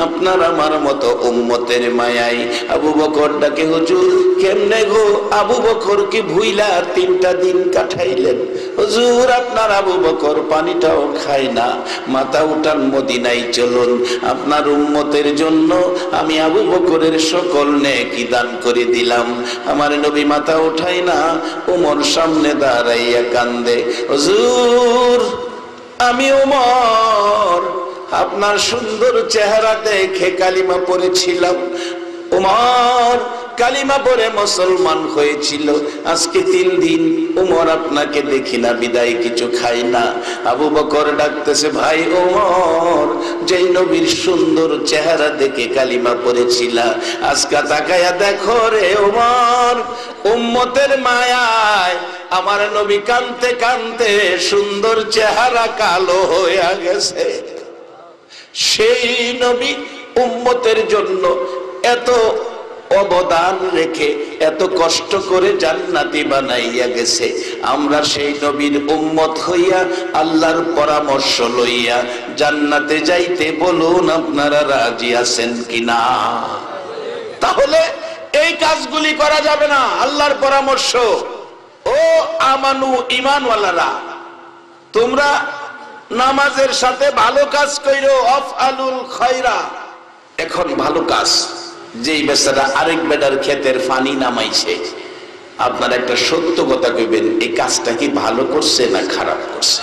আপনার আমার মতো উম্মতের মায়ায়। আবু বকর ডাকে, হুজুর কেমনে গো? আবু বকর কি ভুইলা 3টা দিন কাটাইলেন? হুজুর আপনার আবু বকর পানিটাও খায় না, মাথা উঠান মদিনায় চলুন, আপনার উম্মতের জন্য আমি আবু বকরের সকল নেকি দান করে দিলাম। আমার নবী মাথা উঠায় না, ওমর সামনে দাঁড়াইয়া কান্দে, হুজুর আমি ওমর আপনার সুন্দর চেহারা দেখে কালিমা পড়েছিলাম, ওমর কালিমা পড়ে মুসলমান হয়েছিল, আজকে 3 দিন ওমর আপনাকে দেখি না, বিদায় কিছু খাই না। আবু বকর ডাকতেছে, ভাই ওমর, যেই নবীর সুন্দর চেহারা দেখে কালিমা পড়েছিলা, আজকে তাকায়া দেখো রে ওমর, উম্মতের মায়ায় আমার নবী কানতে কানতে সুন্দর চেহারা কালো হয়ে গেছে। সেই নবী উম্মতের জন্য এত অবদান রেখে এত কষ্ট করে জান্নাতি বানাইয়া গেছে, আমরা সেই নবীর উম্মত হইয়া আল্লাহর পরামর্শ লইয়া জান্নাতে যাইতে বলুন আপনারা রাজি আছেন কিনা? তাহলে এই কাজগুলি করা যাবে না। আল্লাহর পরামর্শ, ও আমানু ঈমানওয়ালারা, তোমরা নামাজের সাথে ভালো কাজ কইরো, আফআলুল খায়রা। এখন ভালো কাজ, যেই বেচারা আরেক বেটার ক্ষেতের পানি নামাইছে, আপনার একটা সত্য কথা কইবেন, এই কাজটা কি ভালো করছে না খারাপ করছে?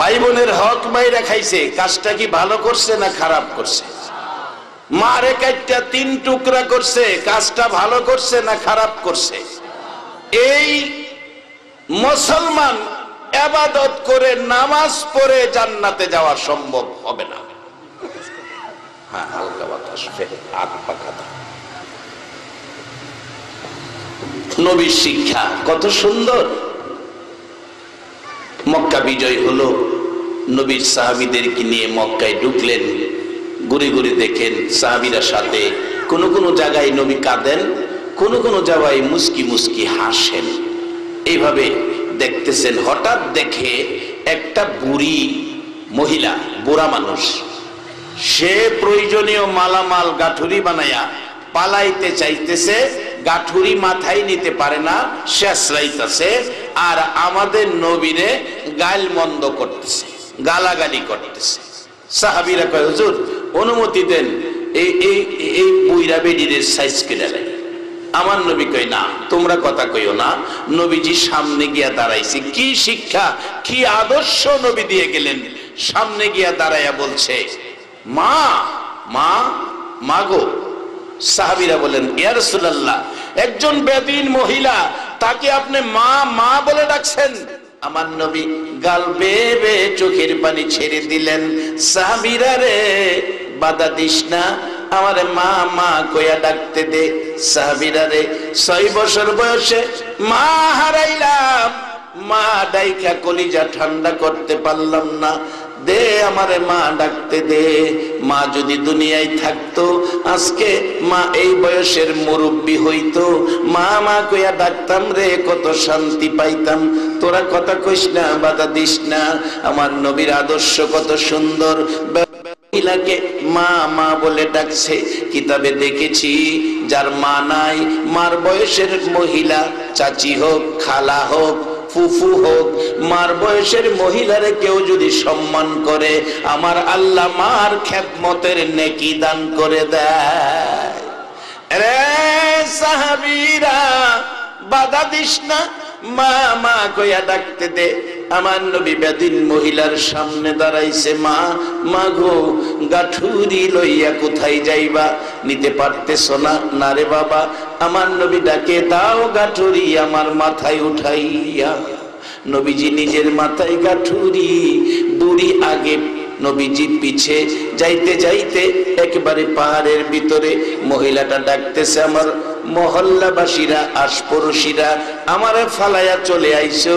ভাই বোনের হক মাইরা খাইছে, কাজটা কি ভালো করছে না খারাপ করছে? মারে কাটটা 3 টুকরা করছে, কাজটা ভালো করছে না খারাপ করছে? এই মুসলমান ইবাদত করে নামাজ পড়ে জান্নাতে যাওয়া সম্ভব হবে না। হ্যাঁ, হালকা বাতাস, হাত পাখা। নবীর শিক্ষা কত সুন্দর। মক্কা বিজয় হলো, নবীর সাহাবীদেরকে নিয়ে মক্কায় ঢুকলেন, ঘুরে ঘুরে দেখেন সাহাবীরা সাথে, কোন কোন জায়গায় নবী কাঁদেন, কোন কোন জায়গায় মুস্কি মুস্কি হাসেন। এইভাবে দেখতেছেন, হঠাৎ দেখে একটা বুড়ি মহিলা, বুড়া মানুষ, সে প্রয়োজনীয় মালামাল গাঠুরি বানায়া পালাইতে চাইতেছে, গাঠুরি মাথায় নিতে পারে না, সে আশ্রাইতেছে, আর আমাদের নবীরে গাল মন্দ করতেছে, গালাগালি করতেছে। সাহাবীরা কয়, হুজুর অনুমতি দেন, এই বুইরা বেডির সাইজ কেটে নেয়। আমার নবী কই, না তোমরা কথা কইও না, নবীজি সামনে গিয়া দাঁড়াইছে। কি শিক্ষা, কি আদর্শ নবী দিয়ে গেলেন। সামনে গিয়া দাঁড়াইয়া বলছে, মা মা মা গো, সাহাবীরা বলেন, ইয়া রাসূলুল্লাহ, একজন বেদুইন মহিলা, তাকে আপনি মা মা বলে ডাকছেন। আমার নবী গাল বেয়ে বেয়ে চোখের পানি ছেড়ে দিলেন, সাহাবীরা রে, বাধা দিস না, আমারে মা মা কইয়া ডাকতে দে। সাহাবীরা রে, 6 বছর বয়সে মা হারাইলাম, মা ডাইকা কলিজা ঠান্ডা করতে পারলাম না, দে আমারে মা ডাকতে দে। মা যদি দুনিয়ায় থাকতো, আজকে মা এই বয়সের মুরব্বী হইতো, মা মা কইয়া ডাকতাম রে, কত শান্তি পাইতাম। তোরা কথা কইস না, বাধা দিস না। আমার নবীর আদর্শ কত সুন্দর, মহিলাকে মা মা বলে ডাকছে। কিতাবে দেখেছি, যার মা নাই, মার বয়সের মহিলা, চাচি হোক, খালা হোক, ফুফু হোক, মার বয়সের মহিলারে কেউ যদি সম্মান করে, আমার আল্লাহ মার খেদমতের নেকি দান করে দেয়। রে সাহাবীরা, বাধা দিস না, মা মা কইয়া ডাকতে দে। আমার নবী বেদিন মহিলার সামনে দাঁড়াইছে, মা মা গো, গাঠুরি লইয়া কোথায় যাইবা, নিতে পারতেছ না? না রে বাবা, আমার নবী ডাকে, দাও গাঠুরি আমার মাথায় উঠাইয়া। নবীজি নিজের মাথায় গাঠুরি, বুড়ি আগে, নবীজি পিছে, যাইতে যাইতে একেবারে পাহাড়ের ভিতরে মহিলাটা ডাকতেছে, আমার মহল্লাবাসীরা, আশপড়শিরা, আমারে ফালাইয়া চলে আইছো,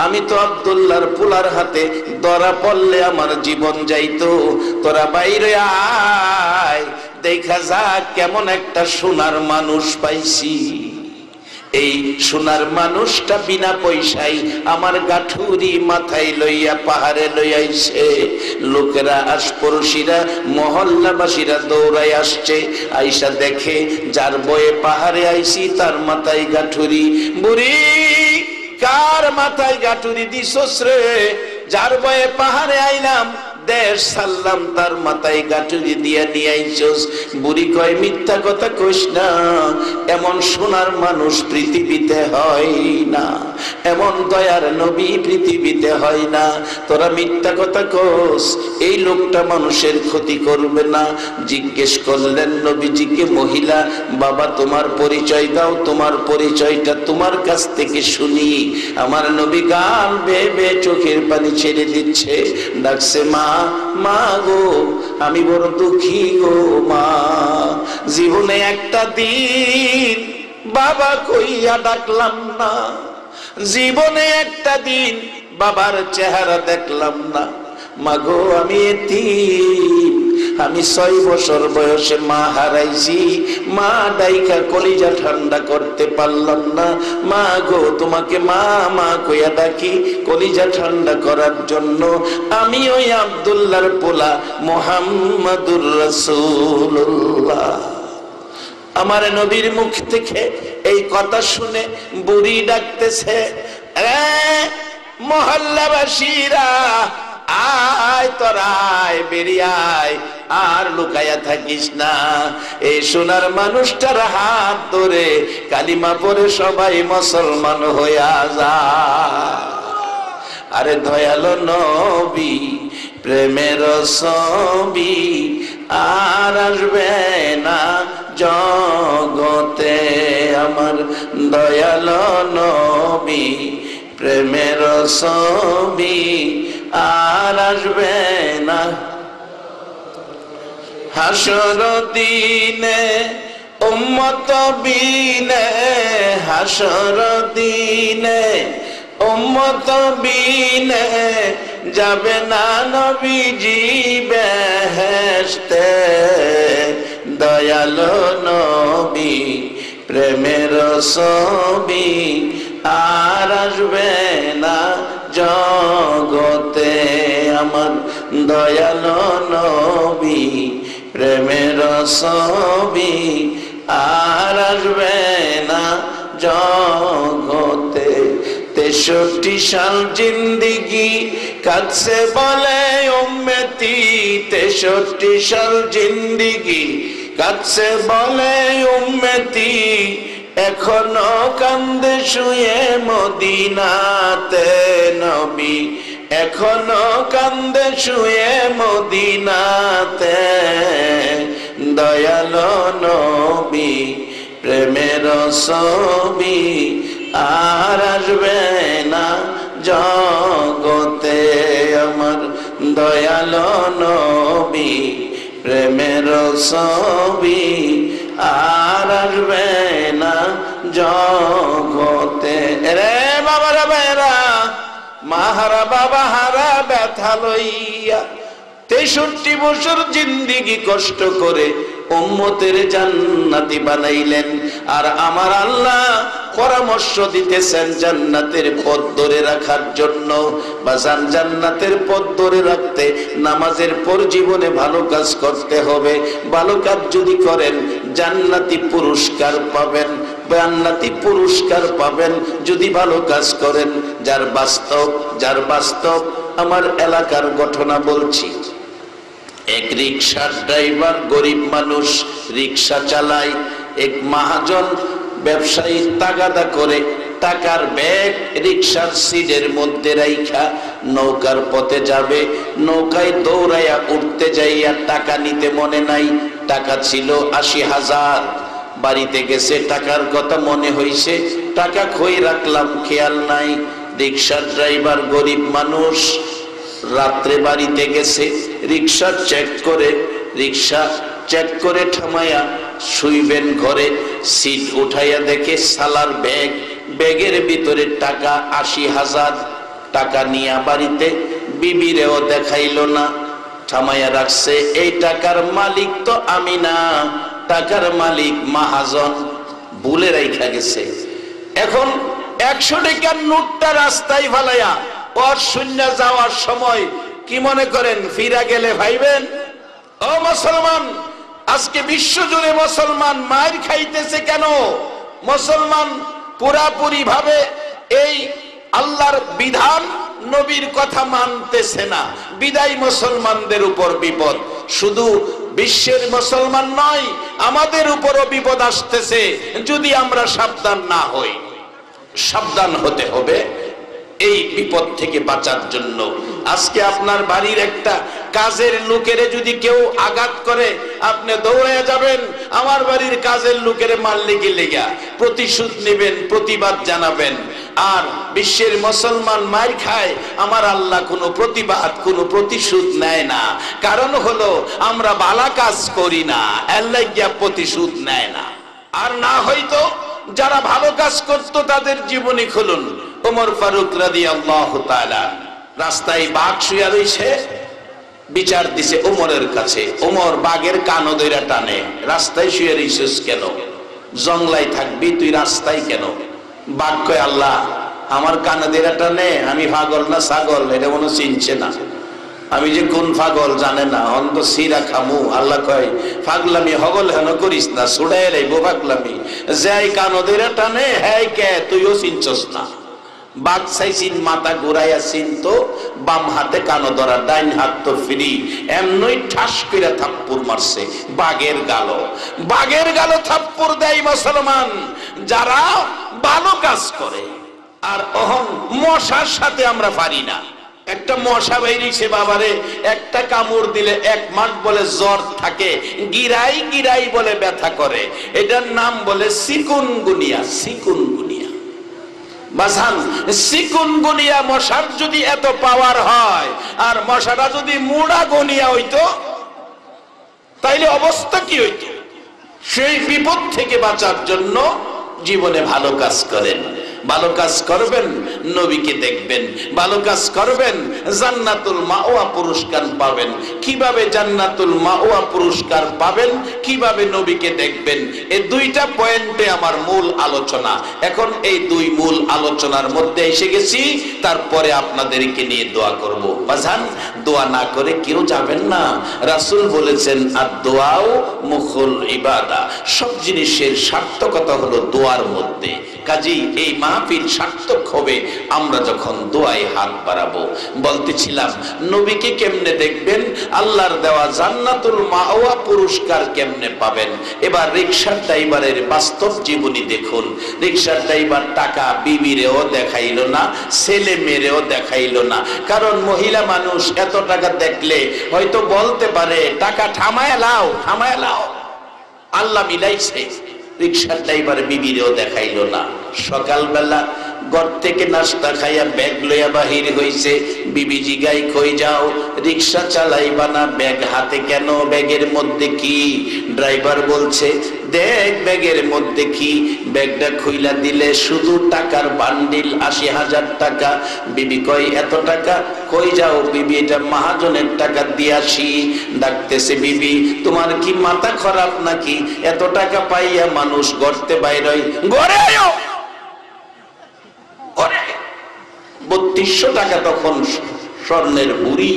আমি তো আব্দুল্লাহর পোলার হাতে ধরা পড়লে আমার জীবন যাইতো, তোরা বাইরে আয়, দেখা যা কেমন একটা সোনার মানুষ পাইছি। এই সোনার মানুষটা বিনা পয়সায় আমার গাঠুরি মাথায় লইয়া পাহাড়ে লইয়াইছে। লোকেরা, আশপড়শিরা, মহল্লাবাসীরা দৌড়াই আসছে, আইসা দেখে যার বয়ে পাহাড়ে আইছি তার মাথায় গাঠুরি। বুড়ি, কার মাথায় গাঠুরি দিছস রে? যার বয়ে পাহাড়ে আইলাম, দেশ সারলাম, তার মাথায় গাঠুরি দিয়া নিয়ে আইছস। বুড়ি কয়, মিথ্যা কথা কইস না, এমন সোনার মানুষ পৃথিবীতে হয় না, এমন দয়ার নবী পৃথিবীতে হয় না, তোরা মিথ্যা কথা কস, এই লোকটা মানুষের ক্ষতি করবে না। জিজ্ঞেস করলেন নবীজিকে মহিলা, বাবা তোমার পরিচয় দাও, তোমার পরিচয়টা তোমার কাছ থেকে শুনি। আমার নবী গাল বেয়ে বেয়ে চোখের পানি ছেড়ে দিচ্ছে, ডাকছে, মা মা গো, আমি বড় দুঃখী গো মা, জীবনে একটা দিন বাবা কইয়া ডাকলাম না, জীবনে একটা দিন বাবার চেহারা দেখলাম না। মাগো আমি এতিম, আমি 6 বছর বয়সে মা হারাইছি, মা ডাইকা কলিজা ঠান্ডা করতে পারলাম না। মা গো, তোমাকে মা মা কইয়া ডাকি কলিজা ঠান্ডা করার জন্য। আমি ওই আব্দুল্লাহর পোলা মুহাম্মাদুর রাসূলুল্লাহ। আমার নবীর মুখ থেকে এই কথা শুনে বুড়ি ডাকতেছে, মহল্লাবাসীরা, আয় তোরা, আয়, বেরিয়ে আয়, আর লুকাইয়া থাকিস না। এই সোনার মানুষটার হাত ধরে কালিমা পড়ে সবাই মুসলমান হইয়া যায়। আরে দয়ালো নবী, প্রেমের ছবি আর আসবে না জগতে, আমার দয়ালো নবী, প্রেমের ছবি আর আসবে না। হাসর দিনে উম্মত বিনে, হাসর দিনে উম্মত বিনে, যাবে না নবীজি বেহেশতে। দয়ালো নবী, প্রেমের ছবি আর আসবে না জগতে, আমার দয়ালো নবী, প্রেমের ছবি আর আসবে না জগতে। 63 সাল জিন্দিগি কাছে বলে উম্মতি, 63 সাল জিন্দিগি কাছে বলে উম্মতি, এখনো কান্দে শুয়ে মদিনাতে নবী, এখনো কান্দে শুয়ে মদিনাতে। দয়ালো নবী প্রেমের ছবি আর আসবে না জগতে আমার দয়ালো নবী প্রেমের ছবি আর আসবে না জগতে। রে বাবারা বেরা মাহারা বাবা হারা ব্যথা লইয়া 63 বছর জিন্দিগি কষ্ট করে উম্মতের জান্নাতি বানাইলেন। আর আমার আল্লাহ পরামর্শ দিতেছেন জান্নাতের পথ ধরে রাখার জন্য। বাজান জান্নাতের পথ ধরে রাখতে নামাজের পর জীবনে ভালো কাজ করতে হবে। ভালো কাজ যদি করেন জান্নাতি পুরস্কার পাবেন, জান্নাতি পুরস্কার পাবেন যদি ভালো কাজ করেন। যার বাস্তব আমার এলাকার ঘটনা বলছি। এক রিক্সার ড্রাইভার, গরিব মানুষ, রিক্সা চালায়। এক মহাজন ব্যবসায়ী তাগাদা করে টাকার ব্যাগ রিক্সার সিটের মধ্যে রাইখা নৌকার পথে যাবে। নৌকায় দৌড়াইয়া উঠতে যাইয়া টাকা নিতে মনে নাই। টাকা ছিল 80,000। বাড়িতে গেছে, টাকার কথা মনে হইছে, টাকা খই রাখলাম, খেয়াল নাই। রিক্সার ড্রাইভার গরিব মানুষ, রাত্রে বাড়িতে গেছে, রিক্সা চেক করে থামাইয়া শুইবেন ঘরে। সিট উঠাইয়া দেখে সালার ব্যাগের ভিতরে টাকা 80,000। টাকা নিয়া বাড়িতে বিবিরেও দেখাইল না, থামাইয়া রাখছে। এই টাকার মালিক তো আমি না, টাকার মালিক মহাজন, ভুলে রাইখা গেছে। এখন 100 টাকার নোটটা রাস্তায় ফালাইয়া ওর শূন্য যাওয়ার সময় কি মনে করেন ফিরা গেলে ভাইবেন? ও মুসলমান, আজকে বিশ্বজুড়ে মুসলমান মার খাইতেছে কেন? মুসলমান পুরাপুরি ভাবে এই আল্লাহর বিধান নবীর কথা মানতেছে না, বিদায় মুসলমানদের উপর বিপদ। শুধু বিশ্বের মুসলমান নয়, আমাদের উপরও বিপদ আসতেছে যদি আমরা সাবধান না হই। সাবধান হতে হবে এই বিপদ থেকে বাঁচার জন্য। আজকে আপনার বাড়ির একটা কাজের লোকেরে যদি কেউ আঘাত করে, আপনি দৌড়ে যাবেন আমার বাড়ির কাজের লোকেরে মারলে কি লেগা, প্রতিশোধ নেবেন, প্রতিবাদ জানাবেন। আর বিশ্বের মুসলমান মার খায়, আমার আল্লাহ কোনো প্রতিবাদ, কোনো প্রতিশোধ নেয় না। কারণ হলো আমরা ভালো কাজ করি না, আল্লাহ গিয়া প্রতিশোধ নেয় না। আর না হয়তো যারা ভালো কাজ করতো তাদের জীবনী খুলুন। ওমর ফারুক রাদিয়াল্লাহু তাআলা, রাস্তায় বাঘ শুয়ে রইছে, বিচার দিছে ওমরের কাছে। ওমর বাঘের কানও ধইরা টানে, রাস্তায় শুয়ে রইছিস কেন? জঙ্গলায় থাকবি তুই, রাস্তায় কেন? বাঘ কয়, আল্লাহ আমার কানে ধইরা টানে, আমি পাগল না ছাগল এটা মনে চিনছে না, আমি যে কোন পাগল জানে না, অন্ত সিরা খামু। আল্লাহ কয়, পাগলামি হগল হেন করিস না, ছুড়াই লাইব পাগলামি। যাই কানো ধইরা টানে, হ্যাঁ কে তুইও চিনছস না। বাঘ চাইছিন মাথা ঘুরাইয়া চিনতো, বাম হাতে কানো ধরা, ডাইন হাত তো ফ্রি। এমনই ঠাস করে থাপ্পড় মারছে বাঘের গালো থাপ্পড় দেয় মুসলমান যারা ভালো কাজ করে। আর অহং মশার সাথে আমরা পারি না। একটা মশা বাইরেছে বাবারে, একটা কামড় দিলে 1 মাস বলে জ্বর থাকে, গিরাই বলে ব্যথা করে। এটার নাম বলে চিকুনগুনিয়া। চিকুনগুনিয়া মশার যদি এত পাওয়ার হয়, আর মশাটা যদি মুড়া গনিয়া হইতো তাইলে অবস্থা কি হইতো? সেই বিপদ থেকে বাঁচার জন্য জীবনে ভালো কাজ করেন। ভালো কাজ করবেন, নবীকে দেখবেন। ভালো কাজ করবেন, জান্নাতুল মাওয়া পুরস্কার পাবেন। কিভাবে জান্নাতুল মাওয়া পুরস্কার পাবেন, কিভাবে নবীকে দেখবেন, এই 2টা পয়েন্টে আমার মূল আলোচনা। এখন এই 2 মূল আলোচনার মধ্যে এসে গেছি, তারপরে আপনাদেরকে নিয়ে দোয়া করব। বাজান, দোয়া না করে কেউ যাবেন না। রাসূল বলেছেন, আর দোয়াও মুখুল ইবাদা, সব জিনিসের সার্থকতা হলো দোয়ার মধ্যে। কাজী এই মাহফিল সার্থক হবে আমরা যখন দোয়ায় হাত বাড়াবো। বলতেছিলাম নবীকে কেমনে দেখবেন, আল্লাহর দেওয়া জান্নাতুল মাওয়া পুরস্কার কেমনে পাবেন। এবার রিকশার ড্রাইভারের বাস্তব জীবনী দেখুন। রিকশার ড্রাইভার টাকা বিবিরেও দেখাইলো না, ছেলে মেয়েরেও দেখাইলো না, কারণ মহিলা মানুষ এত টাকা দেখলে হয়তো বলতে পারে টাকা থামায় লাও, থামায় লাও। আল্লাহ মিলাইছে, রিকশার ড্রাইভার বিবিরেও দেখাইলো না। সকালবেলা ঘর থেকে নাস্তা খাইয়া ব্যাগ লইয়া বাহির হইছে। বিবি জিগাই কই যাও? রিকশা চালাইবা না? ব্যাগ হাতে কেন? ব্যাগের মধ্যে কি? ড্রাইভার বলছে দেখ ব্যাগের মধ্যে কি। ব্যাগটা খুইলা দিলে শুধু টাকার বান্ডিল, ৮০,০০০ টাকা। বিবি কই এত টাকা? কই যাও? বিবি এটা মহাজনের টাকা দিয়ে আসি। ডাকতেছে বিবি তোমার কি মাথা খারাপ নাকি? এত টাকা পাইয়া মানুষ গড়তে বাইরে গড়ে আয়ো। ৩২০০ টাকা তখন স্বর্ণের বুড়ি,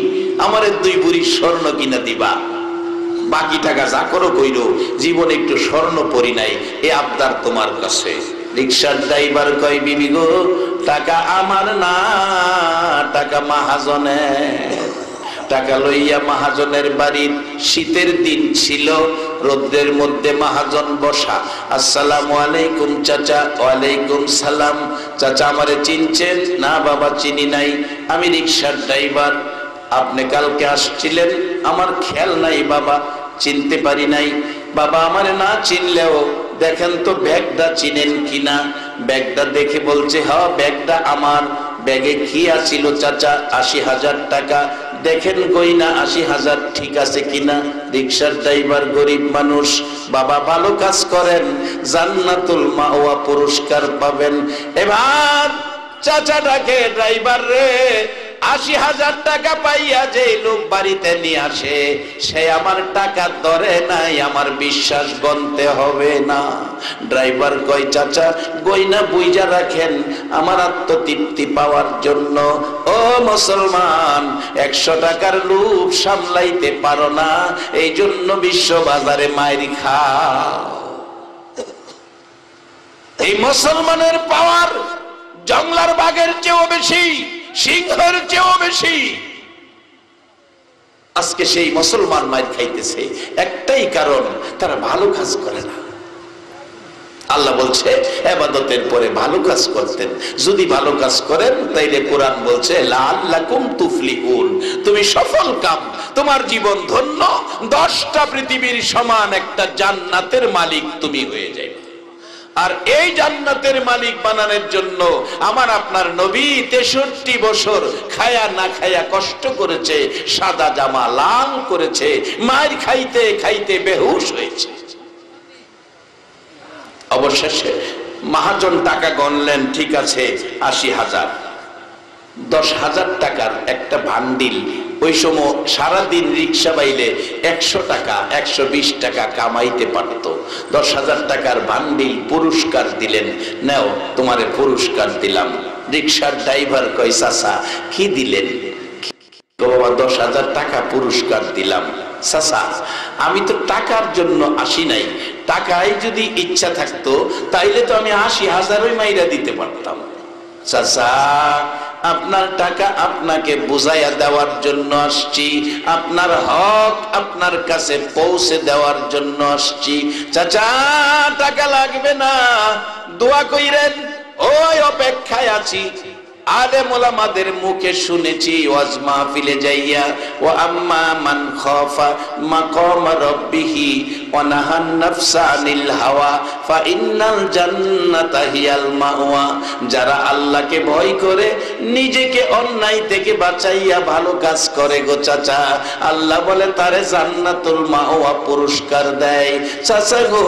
আমারে ২ বুড়ি স্বর্ণ কিনা দিবা, বাকি টাকা যা করো কইরো, জীবনে একটু স্বর্ণ পরি নাই, এ আবদার তোমার কাছে। রিকশার ড্রাইভার কয় বিবি গো টাকা আমার না, টাকা মহাজনের। টাকা লইয়া মহাজনের বাড়ির, শীতের দিন ছিল, রোদ্রের মধ্যে মহাজন বসা। আসসালামু আলাইকুম চাচা। ওয়ালাইকুম সালাম। চাচা আমারে চিনছেন? না বাবা চিনি নাই, আমি রিকশার ড্রাইভার। আপনি কালকে আসছিলেন? আমার খেয়াল নাই বাবা, চিনতে পারি নাই। বাবা আমারে না চিনলেও দেখেন তো ব্যাগটা চিনেন কিনা। ব্যাগটা দেখে বলছে হ্যাঁ ব্যাগটা আমার। ব্যাগে কি আছিল চাচা? ৮০,০০০ টাকা। দেখেন কই না ৮০,০০০ ঠিক আছে কিনা। রিকশার ড্রাইভার গরিব মানুষ, বাবা ভালো কাজ করেন, জান্নাতুল মাওয়া পুরস্কার পাবেন। এবার চাচাটাকে ড্রাইভার রে ৮০,০০০ টাকা পাইয়া যে লোক বাড়িতে নিয়ে আসে সে আমার টাকা ধরে নাই, আমার বিশ্বাস গনতে হবে না। ড্রাইভার কয় চাচা গয়না বুইজা রাখেন আমার আত্মতৃপ্তি পাওয়ার জন্য। ও মুসলমান, ১০০ টাকার লোভ সামলাইতে পারো না, এই জন্য বিশ্ব বাজারে মাইর খাও। এই মুসলমানের পাওয়ার জংলার বাঘের চেয়েও বেশি, সিংহের চেয়েও বেশি। আজকে সেই মুসলমান মাইর খাইতেছে একটাই কারণ, তারা ভালো কাজ করে না। আল্লাহ বলছে ইবাদতের পরে ভালো কাজ করতেন, যদি ভালো কাজ করেন তাইলে কোরআন বলছে লাআল্লাকুম তুফলিহুন, তুমি সফল কাম, তোমার জীবন ধন্য, 10টা পৃথিবীর সমান একটা জান্নাতের মালিক তুমি হয়ে যাবে। আর এই জান্নাতের মালিক বানানোর জন্য আমার আপনার নবী 63 বছর খায়া না খায়া কষ্ট করেছে, সাদা জামা লাল করেছে, মার খাইতে খাইতে বেহুশ হয়েছে। অবশেষে মহাজন টাকা গণলেন, ঠিক আছে ৮০,০০০। ১০,০০০ টাকার একটা বান্ডিল, ওই সময় সারাদিন রিক্সা বাইলে ১০০ টাকা ১২০ টাকা কামাইতে পারত। ১০,০০০ টাকার বান্ডিল পুরস্কার দিলেন, নাও তোমারে পুরস্কার দিলাম। রিক্সার ড্রাইভার কয় চাচা কি দিলেন? বাবা ১০,০০০ টাকা পুরস্কার দিলাম। চাচা আমি তো টাকার জন্য আসি নাই, টাকায় যদি ইচ্ছা থাকতো তাইলে তো আমি ৮০,০০০ মাইরা দিতে পারতাম। চাচা আপনার টাকা আপনাকে বুঝাইয়া দেওয়ার জন্য আসছি, আপনার হক আপনার কাছে পৌঁছে দেওয়ার জন্য আসছি। চাচা টাকা লাগবে না, দোয়া কইরেন, ওই অপেক্ষায় আছি। আলেম ওলামাদের মুখে শুনেছি ওয়াজ মাহফিলে যাইয়া, ওয়া আম্মা মান খাফা মাকাম রাব্বিহি ওয়া নাহান নাফসা আনিল হাওয়া ফা ইন্নাল জান্নাতা হিয়াল মাওয়া। যারা আল্লাহকে ভয় করে নিজেকে অন্যায় থেকে বাঁচাইয়া ভালো কাজ করে গো চাচা, আল্লাহ বলে তারে জান্নাতুল মাওয়া পুরস্কার দেয়। চাচা গো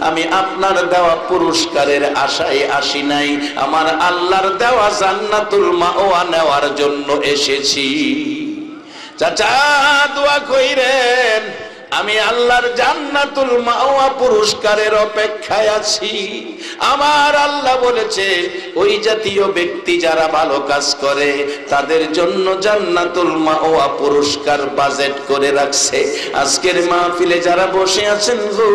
আমি আপনার দেওয়া পুরস্কারের আশায় আসি নাই, আমার আল্লাহর দেওয়া জান্নাতুল মাওয়া নেওয়ার জন্য এসেছি। চাচা দোয়া কইরেন, আমি আল্লাহর জান্নাতুল মাওয়া পুরস্কারের অপেক্ষায় আছি। আমার আল্লাহ বলেছে ওই জাতীয় ব্যক্তি যারা ভালো কাজ করে তাদের জন্য জান্নাতুল মাওয়া পুরস্কার বাজেট করে রাখছে। আজকের মাহফিলে যারা বসে আছেন গো,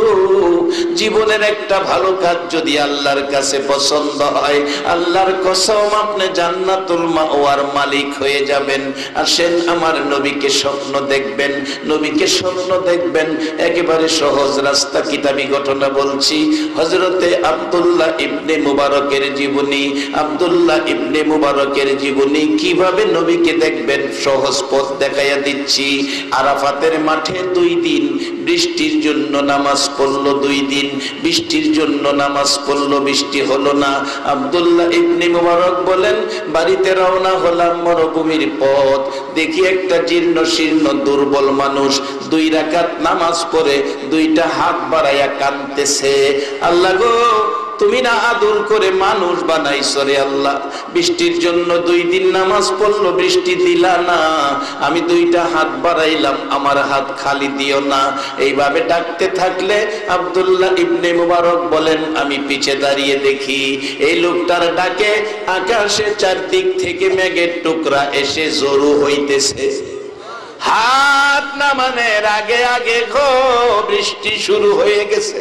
জীবনের একটা ভালো কাজ যদি আল্লাহর কাছে পছন্দ হয়, আল্লাহর কসম আপনি জান্নাতুল মাওয়ার মালিক হয়ে যাবেন। আসেন আমার নবীকে স্বপ্ন দেখবেন, নবীকে স্বপ্ন দেখবেন। একেবারে সহজ রাস্তা, কিতাবী ঘটনা বলছি। হযরতে আব্দুল্লাহ ইবনে মুবারকের জীবনী, আব্দুল্লাহ ইবনে মুবারকের জীবনী কিভাবে নবীকে দেখবেন সহজ পথ দেখাইয়া দিচ্ছি। আরাফাতের মাঠে 2 দিন বৃষ্টির জন্য নামাজ পড়লো, 2 দিন বৃষ্টির জন্য নামাজ পড়লো, বৃষ্টি হলো না। আব্দুল্লাহ ইবনে মুবারক বলেন বাড়িতে রওনা হলাম, মরুভূমির পথ, দেখি একটা জীর্ণ শীর্ণ দুর্বল মানুষ 2 রাকাত নামাজ পড়ে 2টা হাত বাড়াইয়া কাঁদতেছে। আল্লাহ গো, তুমি না আদর করে মানুষ বানাইছো রে আল্লাহ, বৃষ্টির জন্য 2 দিন নামাজ পড়লো, বৃষ্টি দিলা না, আমি 2টা হাত বাড়াইলাম, আমার হাত খালি দিও না। এইভাবে ডাকতে থাকলে আব্দুল্লাহ ইবনে মুবারক বলেন আমি পিছে দাঁড়িয়ে দেখি এই লোকটার ডাকে আকাশে চারদিক থেকে মেঘের টুকরা এসে জড়ো হইতেছে। হাত নামানোর আগে আগে গো বৃষ্টি শুরু হয়ে গেছে।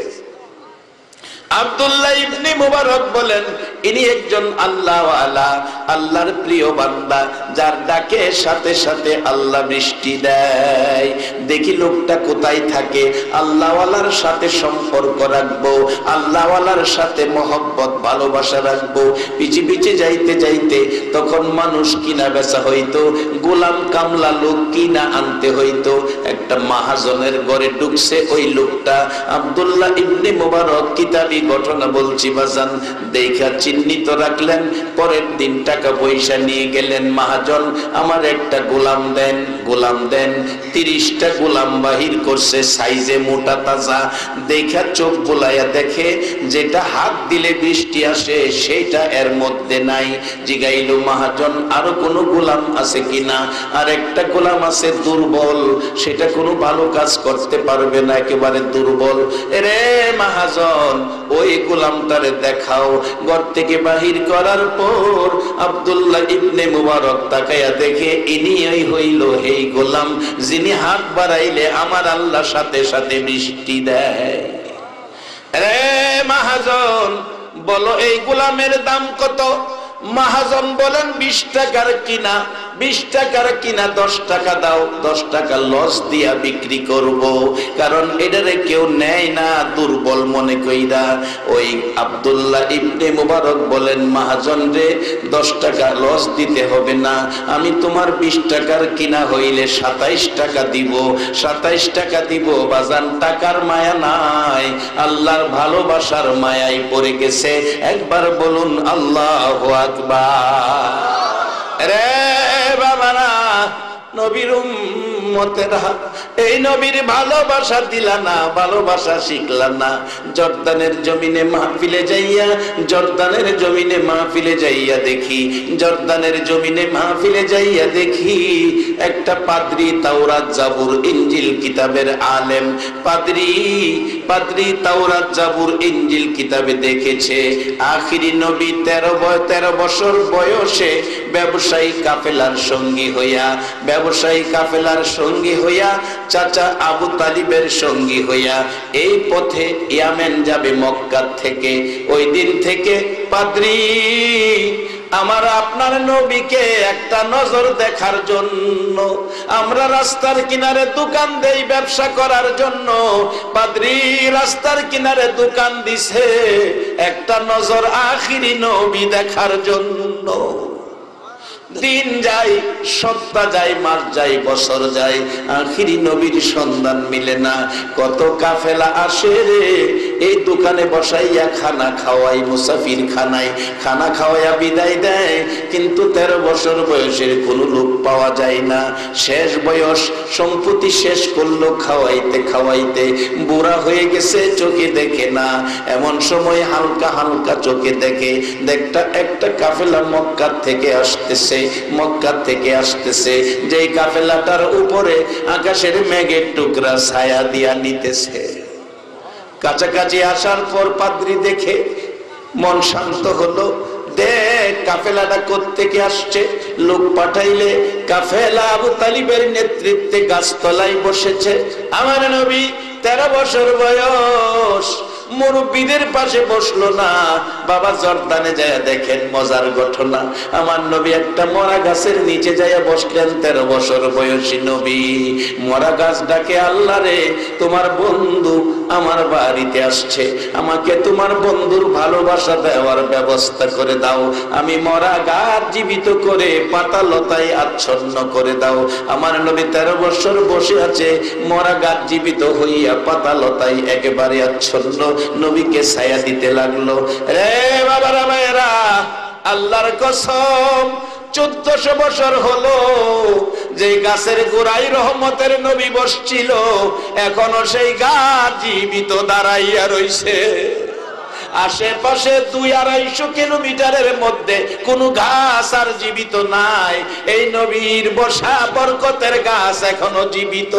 আব্দুল্লাহ ইবনে মুবারক বলেন ইনি একজন আল্লাহওয়ালা, আল্লাহর প্রিয় বান্দা, যার ডাকে সাথে সাথে আল্লাহ বৃষ্টি দেয়। দেখি লোকটা কোথায় থাকে, আল্লাহওয়ালার সাথে সম্পর্ক রাখবো, আল্লাহওয়ালার সাথে মহব্বত ভালোবাসা রাখবো। পিছে পিছে যাইতে যাইতে তখন মানুষ কিনা বেচা হইতো, গোলাম কামলা লোক কিনা আনতে হইতো। একটা মাহাজনের ঘরে ঢুকছে ওই লোকটা। আব্দুল্লাহ ইবনে মুবারক কিতাবী ঘটনা বলছি বাজান, দেখা চিহ্নিত রাখলেন। পরের দিন টাকা পয়সা নিয়ে গেলেন, মহাজন আমার একটা গোলাম দেন, গোলাম দেন। 30টা গোলাম বাহির করছে, সাইজে মোটা তাজা। দেখা চোখ বুলাইয়া দেখে যেটা হাত দিলে বৃষ্টি আসে সেটা এর মধ্যে নাই। জিগাইল মহাজন আরো কোনো গোলাম আছে কিনা? আর একটা গোলাম আছে দুর্বল, সেটা কোনো ভালো কাজ করতে পারবে না, একেবারে দুর্বল। এরে মহাজন ওই গোলামটারে দেখাও। ঘর থেকে বাহির করার পর আব্দুল্লাহ ইবনে মুবারক তাকায়া দেখে ইনি হইল এই গোলাম যিনি হাত বাড়াইলে আমার আল্লাহ সাথে সাথে বৃষ্টি দেয়। রে মহাজন বলো এই গোলামের দাম কত? মহাজন বলেন 20 টাকার কিনা। 20 টাকার কিনা, 10 টাকা দাও, 10 টাকা লস দিয়া বিক্রি করব, কারণ এটারে কেউ নেয় না দুর্বল মনে কইরা। ওই আব্দুল্লাহ ইবনে মুবারক বলেন মহাজন রে 10 টাকা লস দিতে হবে না, আমি তোমার 20 টাকার কিনা হইলে 27 টাকা দিব, 27 টাকা দিব। বাজান টাকার মায়া নাই, আল্লাহর ভালোবাসার মায়ায় পড়ে গেছে। একবার বলুন আল্লাহু আকবার। রে বাবারা, নবীর উম্মতেরা, এই নবীর ভালোবাসা দিলা না, ভালোবাসা শিখলা না। জর্দানের জমিনে মাহফিলে যাইয়া, জর্দানের জমিনে মাহফিলে যাইয়া দেখি, জর্দানের জমিনে মাহফিলে যাইয়া দেখি একটা পাদ্রী তাওরাত জাবুর ইনজিল কিতাবের আলেম। পাদ্রী তাওরাত জাবুর ইনজিল কিতাবে দেখেছে আখিরি নবী 13 বছর বয়সে ব্যবসায়ী কাফেলার সঙ্গী হইয়া, ব্যবসায়ী কাফেলার সঙ্গী হইয়া, চাচা আবু তালিবের সঙ্গী হইয়া এই পথে ইয়ামেন যাবে মক্কা থেকে। ওই দিন থেকে পাদ্রী আমার আপনার নবীকে একটা নজর দেখার জন্য, আমরা রাস্তার কিনারে দোকান দেই ব্যবসা করার জন্য, পাদ্রী রাস্তার কিনারে দোকান দিছে একটা নজর আখিরি নবী দেখার জন্য। দিন যায়, সপ্তাহ যায়, মাস যায়, বছর যায়, আখিরি নবীর সন্ধান মিলে না। কত কাফেলা আসে রে, এই দোকানে বসাইয়া খানা খাওয়াই, মুসাফির খানায় খানা খাওয়াইয়া বিদায় দেয়, কিন্তু 13 বছর বয়সের কোনো লোক পাওয়া যায় না। শেষ বয়স, সম্পত্তি শেষ করলো খাওয়াইতে খাওয়াইতে, বুড়া হয়ে গেছে, চোখে দেখে না। এমন সময় হালকা হালকা চোখে দেখে, একটা কাফেলা মক্কা থেকে আসতেছে, মক্কা থেকে আসতেছে, যে কাফেলাটার উপরে আকাশের মেঘের টুকরা ছায়া দিয়া নিতেছে। কাছাকাছি আসার পর পাদ্রী দেখে মন শান্ত হলো। দেখ কাফেলাটা কোত্থেকে আসছে, লোক পাঠাইলে কাফেলা আবু তালিবের নেতৃত্বে গাছতলায় বসেছে। আমার নবী 13 বছর বয়স, মুরব্বীদের পাশে বসলো না। বাবা জর্দানে যায় দেখেন মজার ঘটনা, আমার নবী একটা মরা গাছের নিচে যায় বসলেন। 13 বছর বয়সী নবী মরা গাছ ডাকে, আল্লাহ রে তোমার বন্ধু আমার বাড়িতে আসছে, আমাকে তোমার বন্ধুর ভালোবাসা দেওয়ার ব্যবস্থা করে দাও, আমি মরা গাছ জীবিত করে পাতা লতায় আচ্ছন্ন করে দাও। আমার নবী 13 বছর বসে আছে, মরা গাছ জীবিত হইয়া পাতা লতায় একেবারে আচ্ছন্ন, নবীকে ছায়া দিতে লাগলো। রে বাবারা ভাইয়েরা, আল্লাহর কসম 1400 বছর হলো যে গাছের গোড়ায় রহমতের নবী বসছিল, এখনো সেই গাছ জীবিত দাঁড়াইয়া রইছে। আশেপাশে 200-250 কিলোমিটারের মধ্যে কোন গাছ আর জীবিত নাই, এই নবীর বসা বরকতের গাছ এখনো জীবিত।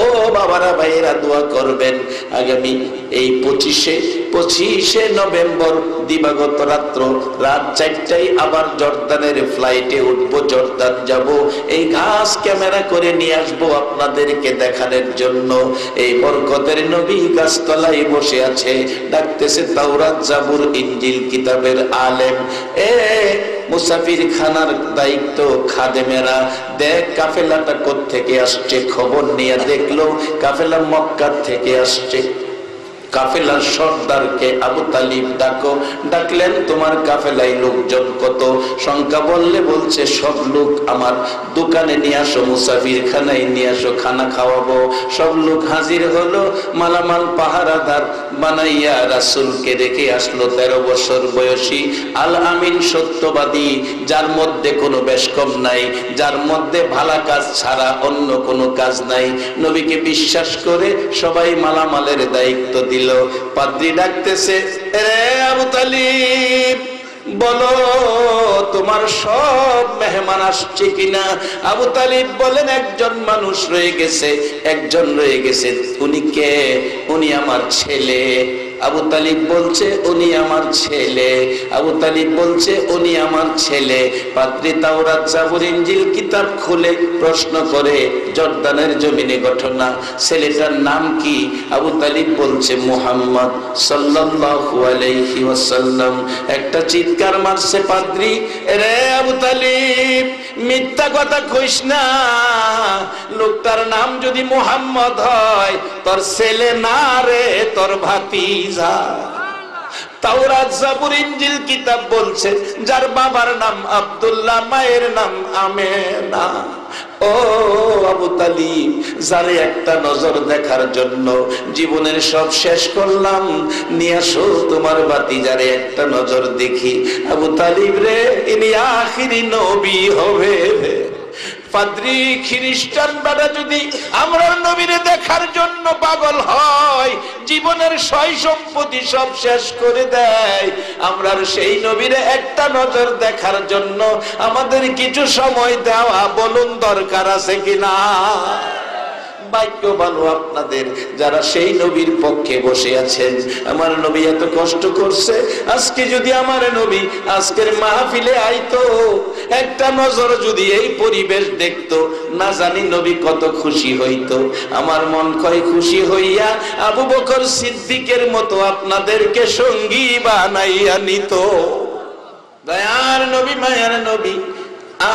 ও বাবারা ভাইয়েরা, দোয়া করবেন আগামী এই 25শে নভেম্বর দিবাগত রাত্র রাত 4টায় আবার জর্দানের ফ্লাইটে উঠবো, জর্দান যাব। এই গাছ ক্যামেরা করে নিয়ে আসবো আপনাদেরকে দেখানোর জন্য। এই বরকতের নবী গাছতলায় বসে আছে, ডাকতেছে তাওরাত জাবুর ইনজিল কিতাবের আলেম। মুসাফির খানার দায়িত্ব খাদেমেরা, দেখ কাফেলাটা কোত্থেকে আসছে। খবর নিয়ে দেখলো কাফেলা মক্কা থেকে আসছে। কাফেলার সর্দারকে আবু তালিব ডাকো। ডাকলেন, তোমার কাফেলায় লোকজন কত? সংখ্যা বললে বলছে সব লোক আমার দোকানে নিয়ে আসো, মুসাফির খানায় নিয়ে আসো, খানা খাওয়াবো। সব লোক হাজির হলো, মালামাল পাহারাদার বানাইয়া রাসূলকে রেখে আসলো। 13 বছর বয়সী আল আমিন সত্যবাদী, যার মধ্যে কোনো বেশকম নাই, যার মধ্যে ভালো কাজ ছাড়া অন্য কোনো কাজ নাই। নবীকে বিশ্বাস করে সবাই মালামালের দায়িত্ব দিল। পাদ্রী ডাকতেছে, রে আবু তালিব বলো তোমার সব মেহমান আসছে কিনা? আবু তালিব বলেন, একজন মানুষ রয়ে গেছে, একজন রয়ে গেছে। উনি কে? উনি আমার ছেলে। আবু তালিব বলছে উনি আমার ছেলে। আবু তালিব বলছে উনি আমার ছেলে। পাদ্রী তাওরাত জাবুর ইনজিল কিতাব খুলে প্রশ্ন করে, জর্দানের জমিনে ঘটনা, ছেলেটার নাম কি? আবু তালিব বলছে মুহাম্মদ সাল্লাল্লাহু আলাইহি ওয়াসাল্লাম। একটা চিৎকার মারছে পাদ্রী, রে আবু তালিব মিথ্যা কথা কইস না, লোকটার নাম যদি মুহাম্মদ হয় তোর ছেলে না রে, তোর ভাতিজা। তাওরাত জাবুর ইনজিল কিতাব বলছে যার বাবার নাম আব্দুল্লাহ, মায়ের নাম আমেনা। ও আবু তালিব, যারে একটা নজর দেখার জন্য জীবনের সব শেষ করলাম, নিয়ে আসো তোমার ভাতিজারে একটা নজর দেখি। আবু তালিব রে, ইনি আখিরি নবী হবে। পাদ্রী খ্রিস্টান বেটা যদি আমরা নবীরে দেখার জন্য পাগল হয়, জীবনের সয় সম্পত্তি সব শেষ করে দেয়, আমরা সেই নবীরে একটা নজর দেখার জন্য আমাদের কিছু সময় দেওয়া বলুন দরকার আছে কিনা? ভাগ্য ভালো আপনাদের যারা সেই নবীর পক্ষে বসে আছেন। আমার নবী এত কষ্ট করছে, আজকে যদি আমার নবী আজকের মাহফিলে আইতো, একটা নজর যদি এই পরিবেশ দেখতো, না জানি নবী কত খুশি হইতো। আমার মন কয় খুশি হইয়া আবু বকর সিদ্দিকের মতো আপনাদেরকে সঙ্গী বানাইয়া নিত। দয়ার নবী, মায়ার নবী,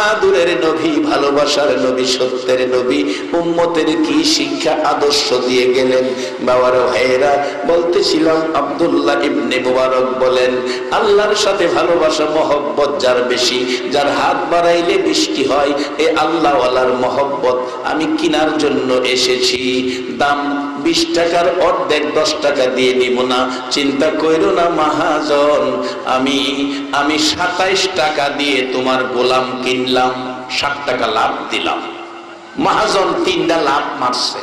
আদরের নবী, ভালোবাসার নবী, সত্যের নবী, উম্মতের কি শিক্ষা আদর্শ দিয়ে গেলেন। বাবার ভাইয়েরা, বলতেছিলাম আব্দুল্লাহ ইবনে মুবারক বলেন, আল্লাহর সাথে ভালোবাসা মহব্বত যার বেশি, যার হাত বাড়াইলে বৃষ্টি হয়, এ আল্লাহওয়ালার মহব্বত আমি কিনার জন্য এসেছি। দাম 20 টাকার অর্ধেক 10 টাকা দিয়ে নিব না, চিন্তা কইরো না মহাজন, আমি 27 টাকা দিয়ে তোমার গোলাম কিনলাম, 60 টাকা লাভ দিলাম। মহাজন 3টা লাভ মারছে।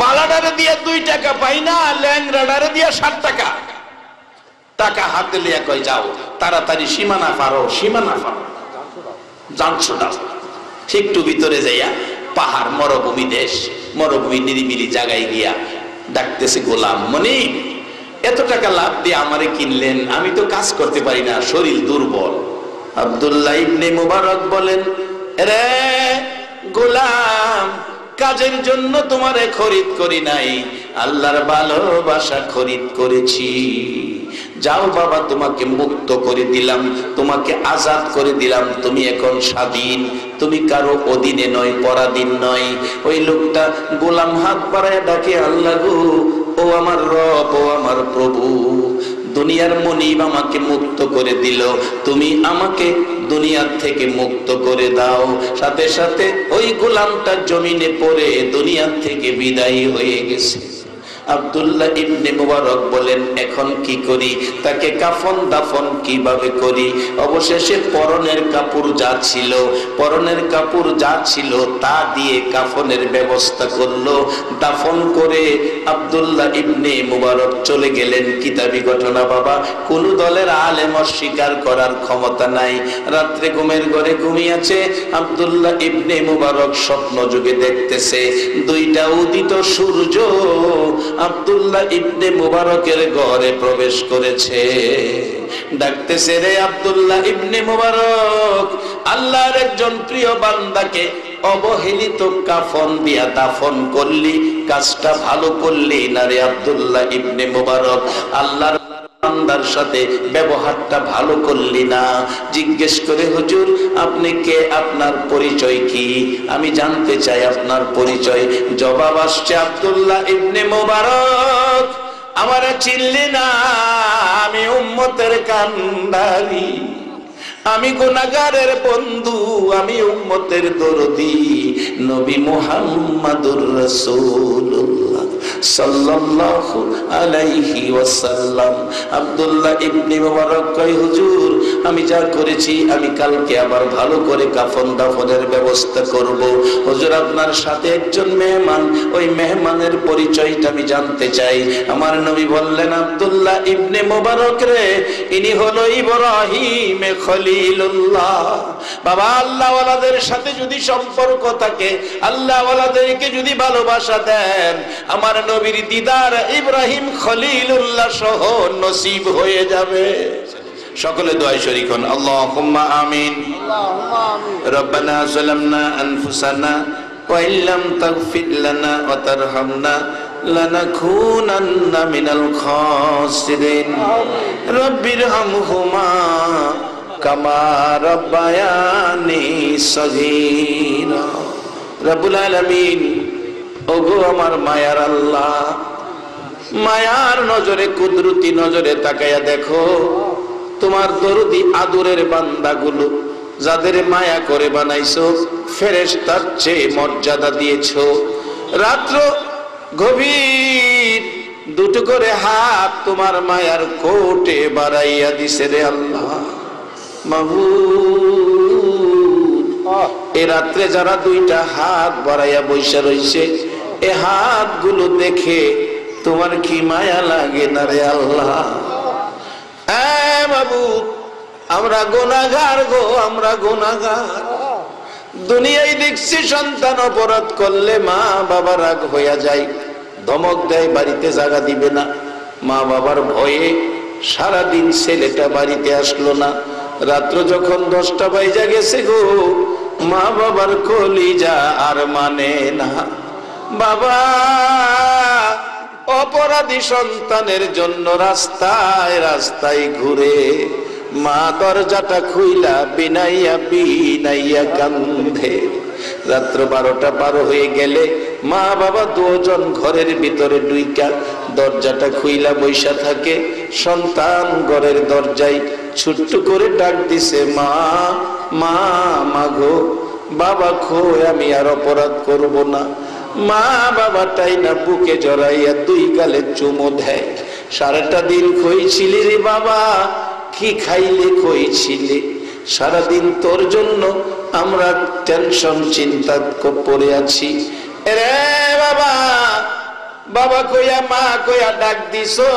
বালাডারে দিয়ে 2 টাকা পাই না, ল্যাংরাডারে দিয়ে 60 টাকা। টাকা হাতে লিয়া কই যাও, তাড়াতাড়ি সীমানা পারো, সীমানা পারো, জানছো না। একটু ভিতরে যাইয়া পাহাড়, মরুভূমি দেশ, মরুভূমি নিরিবিলি জায়গায় গিয়া ডাকতেছে, গোলাম মনি এত টাকা লাভ দিয়ে আমারে কিনলেন, আমি তো কাজ করতে পারি না, শরীর দুর্বল। আব্দুল্লাহ ইবনে মুবারক বলেন, রে গোলাম, কাজের জন্য তোমারে খরিদ করি নাই, আল্লাহর ভালোবাসা খরিদ করেছি। যাও বাবা, তোমাকে মুক্ত করে দিলাম, তোমাকে আজাদ করে দিলাম, তুমি এখন স্বাধীন, তুমি কারো অধীনে নয়, পরাধীন নয়। ওই লোকটা গোলাম হাত বাড়ায় ডাকে, আল্লাহ গো, ও আমার রব, ও আমার প্রভু, দুনিয়ার মনিব আমাকে মুক্ত করে দিল, তুমি আমাকে দুনিয়ার থেকে মুক্ত করে দাও। সাথে সাথে ওই গোলামটা জমিনে পড়ে দুনিয়ার থেকে বিদায়ী হয়ে গেছে। আব্দুল্লাহ ইবনে মুবারক বলেন, এখন কি করি, তাকে কাফন দাফন কিভাবে করি? অবশেষে পরনের কাপড় যা ছিল তা দিয়ে কাফনের ব্যবস্থা করলো। দাফন করে আব্দুল্লাহ ইবনে মুবারক চলে গেলেন। কিতাবি ঘটনা বাবা, কোন দলের আলেম অস্বীকার করার ক্ষমতা নাই। রাত্রে ঘুমের ঘরে ঘুমিয়েছে আব্দুল্লাহ ইবনে মুবারক, স্বপ্ন যুগে দেখতেছে দুইটা উদিত সূর্য আব্দুল্লাহ ইবনে মুবারকের ঘরে প্রবেশ করেছে। ডাকতেছে, রে আব্দুল্লাহ ইবনে মুবারক, আল্লাহর একজন প্রিয় বান্দাকে অবহেলিত কাফন দিয়া দাফন করলি, কাজটা ভালো করলি না রে আব্দুল্লাহ ইবনে মুবারক, আল্লাহর বান্দার সাথে ব্যবহারটা ভালো করলি না। জিজ্ঞেস করে, হুজুর আপনি কে, আপনার পরিচয় কি? আমি জানতে চাই আপনার পরিচয়। জবাব আসছে, আব্দুল্লাহ ইবনে মুবারক, আমারে চিনলি না? আমি উম্মতের কান্ডারি, আমি গুনাহগারের বন্ধু, আমি উম্মতের দরদি, নবী মুহাম্মাদুর রাসূলুল্লাহ সাল্লাল্লাহু আলাইহি ওয়াসাল্লাম। আব্দুল্লাহ ইবনে মুবারক কয়, হুজুর আমি যা করেছি আমি কালকে আবার ভালো করে কাফন দাফনের ব্যবস্থা করব। হুজুর আপনার সাথে একজন মেহমান, ওই মেহমানের পরিচয়টা আমি জানতে চাই। আমার নবী বললেন, আব্দুল্লাহ ইবনে মুবারক রে, ইনি হলো ইব্রাহিম খলিলুল্লাহ। বাবা, আল্লাহ ওয়ালাদের সাথে যদি সম্পর্ক থাকে, আল্লাহ ওয়ালাদেরকে যদি ভালোবাসা দেন, আমার নবীর দিদার ইব্রাহিম খলিলুল্লাহ সহ নসিব হয়ে যাবে। সকলে দোয়ায় শরীক হন, আল্লাহুম্মা আমিন। রব্বানা যালামনা আনফুসানা ওয়া ইল্লাম তাগফির লানা ওয়া তারহামনা লানাকুনান্না মিনাল খাসিরিন। রব্বিরহামহুমা কামা রাব্বায়ানি সগীরা। রব্বুল আলামিন, ওগো আমার মায়ার আল্লাহ, মায়ার নজরে, কুদরতি নজরে তাকায়া দেখো তোমার দরদি আদরের বান্দাগুলো, যাদের মায়া করে বানাইছো, ফেরেশতার চেয়ে মর্যাদা দিয়েছো। রাত্র গভীর দুটো করে হাত তোমার মায়ার কোটে বাড়াইয়া দিছে রে আল্লাহ। মাবুদ, এ রাত্রে যারা দুইটা হাত বাড়াইয়া বৈশা রইছে, এ হাতগুলো দেখে তোমার কি মায়া লাগে না রে আল্লাহ? মাবুদ, আমরা গুনাহগার গো, আমরা গুনাহগার। দুনিয়ায় দেখছি সন্তান অপরাধ করলে মা বাবা রাগ হইয়া যায়, ধমক দেয়, বাড়িতে জায়গা দিবে না। মা বাবার ভয়ে সারাদিন ছেলেটা বাড়িতে আসলো না। রাত্র যখন 10টা বাজে গেছে গো, মা বাবার কলিজা আর মানে না। বাবা অপরাধী সন্তানের জন্য রাস্তায় রাস্তায় ঘুরে, মা দরজাটা খুইলা বিনাইয়া বিনাইয়া কান্দে। রাত্র 12টা পার হয়ে গেলে মা বাবা দুজন ঘরের ভিতরে ঢুইকা দরজাটা খুইলা বৈশা থাকে। সন্তান ঘরের দরজায় ছোট্ট করে ডাক দিছে, মা মা মাগো, বাবা খোয়, আমি আর অপরাধ করব না। মা বাবাটাই না বুকে জড়াইয়া দুই গালে চুমো দেয়। সারাটা দিন কইছিলি রে বাবা, কি খাইলে কইছিলি? সারাদিন তোর জন্য আমরা টেনশন চিন্তা পড়ে আছি রে বাবা। বাবা কইয়া মা কইয়া ডাক দিছো,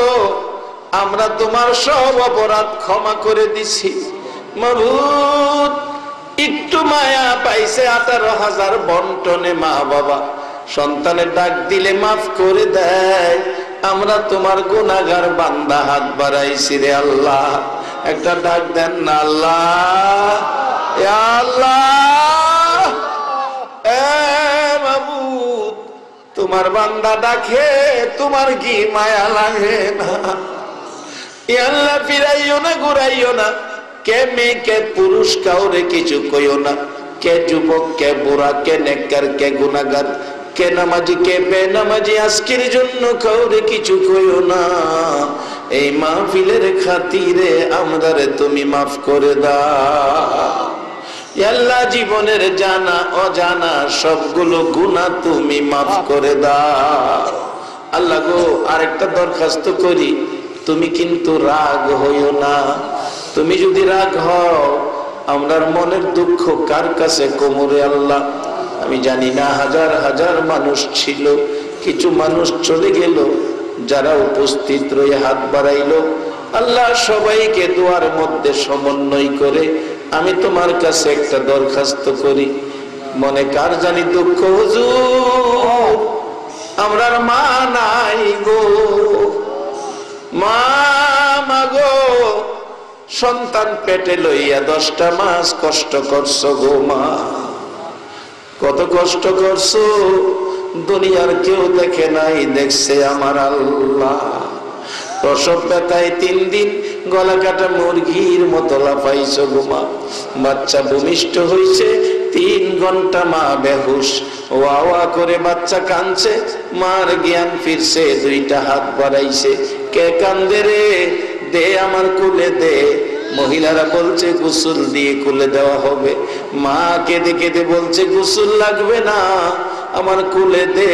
আমরা তোমার সব অপরাধ ক্ষমা করে দিছি। মাবুদ, একটু মায়া পাইছে 18,000 বন্টনে মা বাবা। সন্তানের ডাক দিলে মাফ করে দেয়, আমরা তোমার গুনাহগার বান্দা, হাত বাড়াইছি রে আল্লাহ, একটা ডাক দেন না আল্লাহ, ইয়া আল্লাহ। এ মাবুদ, তোমার বান্দা ডাকে, তোমার কি মায়া লাগে না? ইয়া আল্লাহ, ফিরাইও না, ঘুরাইও না। কে মেয়ে, কে পুরুষ, কাউরে কিছু কইও না। কে যুবক, কে বুড়া, কে নেককার, কে গুনাহগার, কে নামাজি, কে বেনামাজি, আজকের জন্য কাউরে কিছু কইও না। এই মাহফিলের খাতিরে আমরারে তুমি মাফ করে দাও। আল্লাহ, জীবনের জানা অজানা সবগুলো গুনাহ তুমি মাফ করে দাও। আল্লাহ গো, আরেকটা দরখাস্ত করি, তুমি কিন্তু রাগ হইও না। তুমি যদি রাগ হও, আমরার মনের দুঃখ কার কাছে কোমরে আল্লাহ? আমি জানি না, হাজার হাজার মানুষ ছিল, কিছু মানুষ চলে গেল, যারা উপস্থিত রয়ে হাত বাড়াইলো, আল্লাহ সবাইকে দোয়ার মধ্যে সমন্বয় করে আমি তোমার কাছে একটা দরখাস্ত করি। মনে কার জানি দুঃখ, হুজুর আমরার মা নাই গো, মা মাগো, সন্তান পেটে লইয়া 10টা মাস কষ্ট করছো গো মা, কত কষ্ট করছো, দুনিয়ার কেউ দেখে নাই, দেখছে আমার আল্লাহ। প্রসব ব্যথায় 3 দিন গলা কাটা মুরগির মতো লাফাইছো গো মা, বাচ্চা ভূমিষ্ঠ হইছে, 3 ঘন্টা মা বেহুশ, ওয়া ওয়া করে বাচ্চা কাঁদছে, মার জ্ঞান ফিরছে, 2টা হাত বাড়াইছে, কে কান্দে রে, দে আমার কোলে দে। মহিলারা বলছে গোসল দিয়ে কোলে দেওয়া হবে, মা কেঁদে কেঁদে বলছে গোসল লাগবে না, আমার কোলে দে।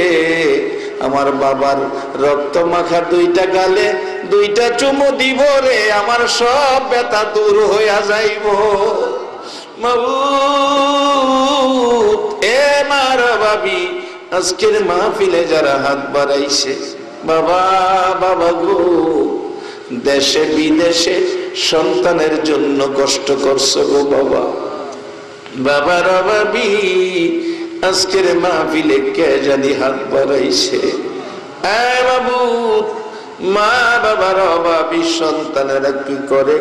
আমার বাবার রক্ত মাখা 2টা গালে 2টা চুমু দিব রে, আমার সব ব্যথা দূর হইয়া যাইব। মাবুদ, এ মার বাবি, আজকের মাহফিলে যারা হাত বাড়াইছে, বাবা বাবা গো, দেশে বিদেশে সন্তানের জন্য কষ্ট করছো গো বাবা, বাবার বাবি, আজকের মাহফিলে কে জানি হাত বাড়াইছে। বাবু, মা বাবার অভাবী সন্তানেরা কি করে,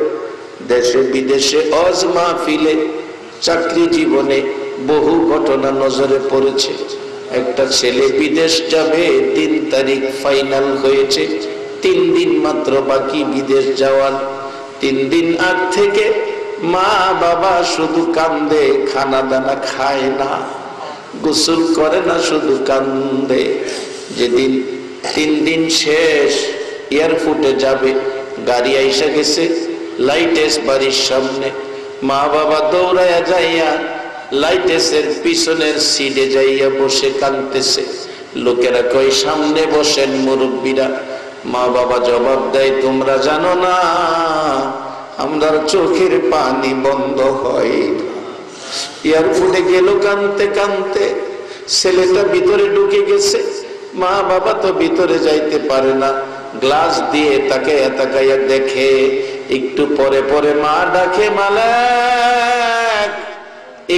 দেশে বিদেশে অজ মাহফিলে, চাকরি জীবনে বহু ঘটনা নজরে পড়েছে। একটা ছেলে বিদেশ যাবে, 3 তারিখ ফাইনাল হয়েছে, 3 দিন মাত্র বাকি বিদেশ যাওয়ার। 3 দিন আগ থেকে মা বাবা শুধু কান্দে, খানা দানা খায় না, গোসল করে না, শুধু কান্দে। যেদিন 3 দিন শেষ, এয়ারপোর্টে যাবে, গাড়ি আইসা গেছে লাইটেস বাড়ির সামনে, মা বাবা দৌড়াইয়া যাইয়া লাইটেসের পিছনের সিটে যাইয়া বসে কাঁদতেছে। লোকেরা কই সামনে বসেন মুরব্বীরা, মা বাবা জবাব দেয়, তোমরা জানো না আমরার চোখের পানি বন্ধ হয়। এয়ারপোর্টে গেল কাঁদতে কাঁদতে, ছেলেটা ভিতরে ঢুকে গেছে, মা বাবা তো ভিতরে যাইতে পারে না, গ্লাস দিয়ে তাকাইয়া তাকাইয়া দেখে। একটু পরে পরে মা ডাকে, মালিক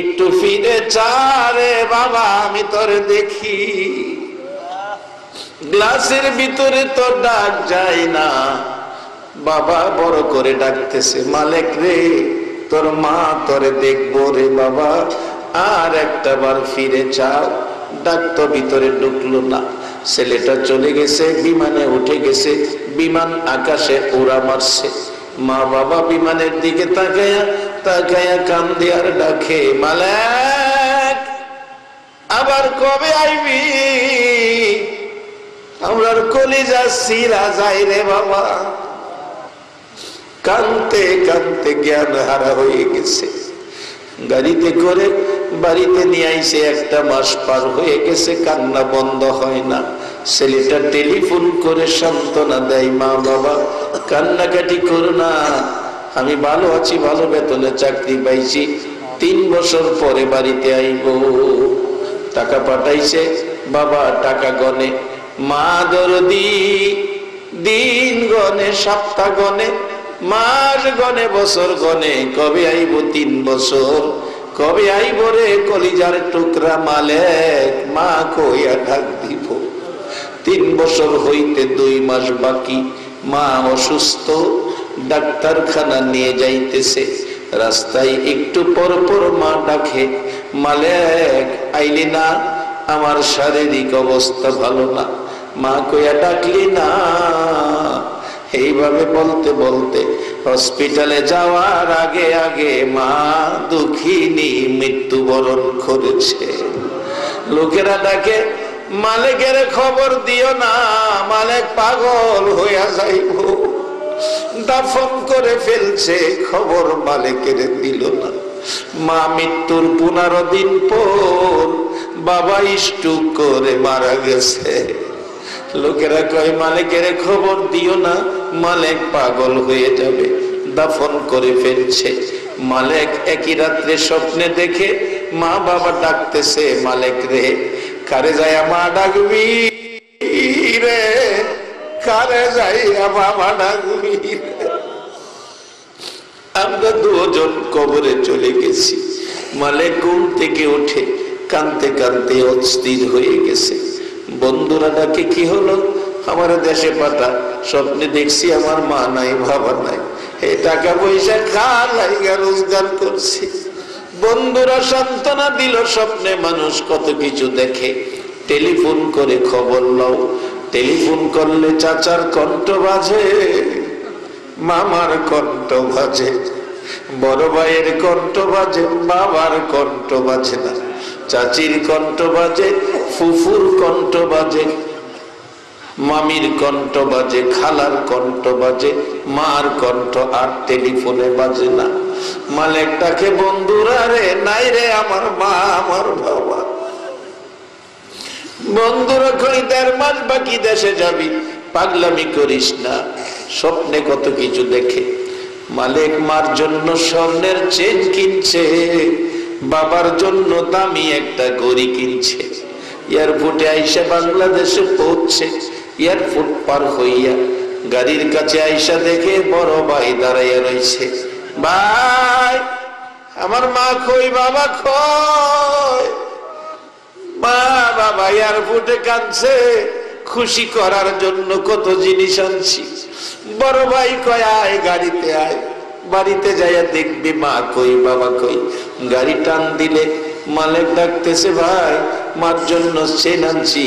একটু ফিরে চারে বাবা, আমি তোরে দেখি। গ্লাসের ভিতরে তো ডাক যায় না, বাবা বড় করে ডাকতেছে, মালিক রে, তোর মা তোরে দেখবো রে বাবা, আর একটা বার ফিরে চাও। ডাক তো ভিতরে ঢুকলো না, ছেলেটা চলে গেছে, বিমানে উঠে গেছে, বিমান আকাশে উড়া মারছে। মা বাবা বিমানের দিকে তাকায়া তাকায়া কান্দে আর ডাকে, মালিক আবার কবে আইবি, আমরার কলিজা সিরা যায় রে বাবা। কানতে কানতে জ্ঞান হারা হয়ে গেছে। গাড়িতে করে বাড়িতে নিয়ে আইছে, 1টা মাস পার হয়ে গেছে, কান্না বন্ধ হয় না। ছেলেটা টেলিফোন করে সান্ত্বনা দেয়, মা বাবা কান্নাকাটি করো না, আমি ভালো আছি, ভালো বেতনে চাকরি পাইছি, 3 বছর পরে বাড়িতে আইব। টাকা পাঠাইছে, বাবা টাকা গনে, মা দরদি দিন গনে, সপ্তাহ গনে, মাস গনে, বছর গনে, কবে আইব 3 বছর, কবে আইব রে কলিজার টুকরা মালিক, মা কইয়া ডাক দিব। 3 বছর হইতে 2 মাস বাকি। মা অসুস্থ, ডাক্তারখানা নিয়ে যাইতেছে। রাস্তায় একটু পর পর মা ডাকে, মালেক আইলি না, আমার শারীরিক অবস্থা ভালো না। মা কইয়া ডাকলি না। এইভাবে বলতে বলতে হসপিটালে যাওয়ার আগে আগে মা দুঃখিনী মৃত্যুবরণ করেছে। লোকেরা ডাকে, মালিকের খবর দিও না, মালিক পাগল হইয়া যাইব। দাফন করে ফেলছে, খবর মালিকের দিল না। মা মৃত্যুর 15 দিন পর বাবা স্ট্রোক করে মারা গেছে। লোকেরা কয়, মালিকের খবর দিও না, মালিক পাগল হয়ে যাবে। দাফন করে ফেলছে। মালিক একই রাত্রে স্বপ্নে দেখে মা বাবা ডাকতেছে, মালিক রে। কারে যাইয়া মা ডাকবি রে, কারে যাইয়া বাবা ডাকবি। আমরা 2 জন কবরে চলে গেছি। মালিক ঘুম থেকে উঠে কাঁদতে কাঁদতে অস্থির হয়ে গেছে। বন্ধুরা ডাকে, কি হলো? আমার দেশে পাঠা, স্বপ্নে দেখছি আমার মা নাই, বাবা নাই, এই টাকা পয়সা খালাইগা রোজগার করছি। বন্ধুরা সান্ত্বনা দিল, স্বপ্নে মানুষ কত কিছু দেখে, টেলিফোন করে খবর লও। টেলিফোন করলে চাচার কণ্ঠ বাজে, মামার কণ্ঠ বাজে, বড় ভাইয়ের কণ্ঠ বাজে, বাবার কণ্ঠ বাজে না। চাচির কণ্ঠ বাজে, ফুফুর কণ্ঠ বাজে, মামির কণ্ঠ বাজে, খালার কণ্ঠ বাজে, মার কণ্ঠ আর টেলিফোনে বাজে না। মালিকটাকে, বন্ধুরা রে, নাই রে আমার মা, আমার বাবা। বন্ধুরা কই, 1.5 মাস বাকি, দেশে যাবি, পাগলামি করিস না। স্বপ্নে কত কিছু দেখে। মালিক মার জন্য স্বর্ণের চেন কিনছে, বাবার জন্য দামি একটা ঘড়ি কিনছে। এয়ারপোর্টে আইসা বাংলাদেশে পৌঁছে, এয়ারপোর্ট পার হইয়া গাড়ির কাছে আইসা দেখে বড় ভাই দাঁড়াইয়া রয়েছে। ভাই, আমার মা কই, বাবা কই? মা বাবা এয়ারপোর্টে কাঁদছে, খুশি করার জন্য কত জিনিস আনছি। বড় ভাই কয়, আয় গাড়িতে আয়। বাড়িতে যাইয়া দেখবি মা কই, বাবা কই। গাড়ি টান দিলে মালিক ডাকতেছে, ভাই, মার জন্য চেন আনছি,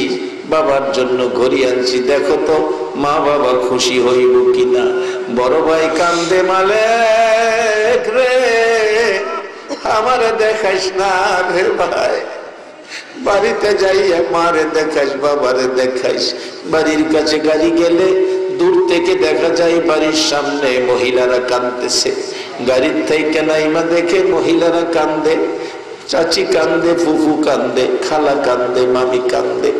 বাবার জন্য ঘড়ি আনছি, দেখো তো মা বাবা খুশি হইব কিনা। বড় ভাই কান্দে, মালিক রে, আমারে দেখাইস না রে ভাই, বাড়িতে যাইয়া মারে দেখাইস, বাবারে দেখাইস। বাড়ির কাছে গাড়ি গেলে দূর থেকে দেখা যায় বাড়ির সামনে মহিলারা কাঁদতেছে। গাড়ির থেকে নাইমা দেখে মহিলারা কান্দে, চাচি কান্দে, ফুফু কান্দে, খালা কান্দে, মামি কান্দে।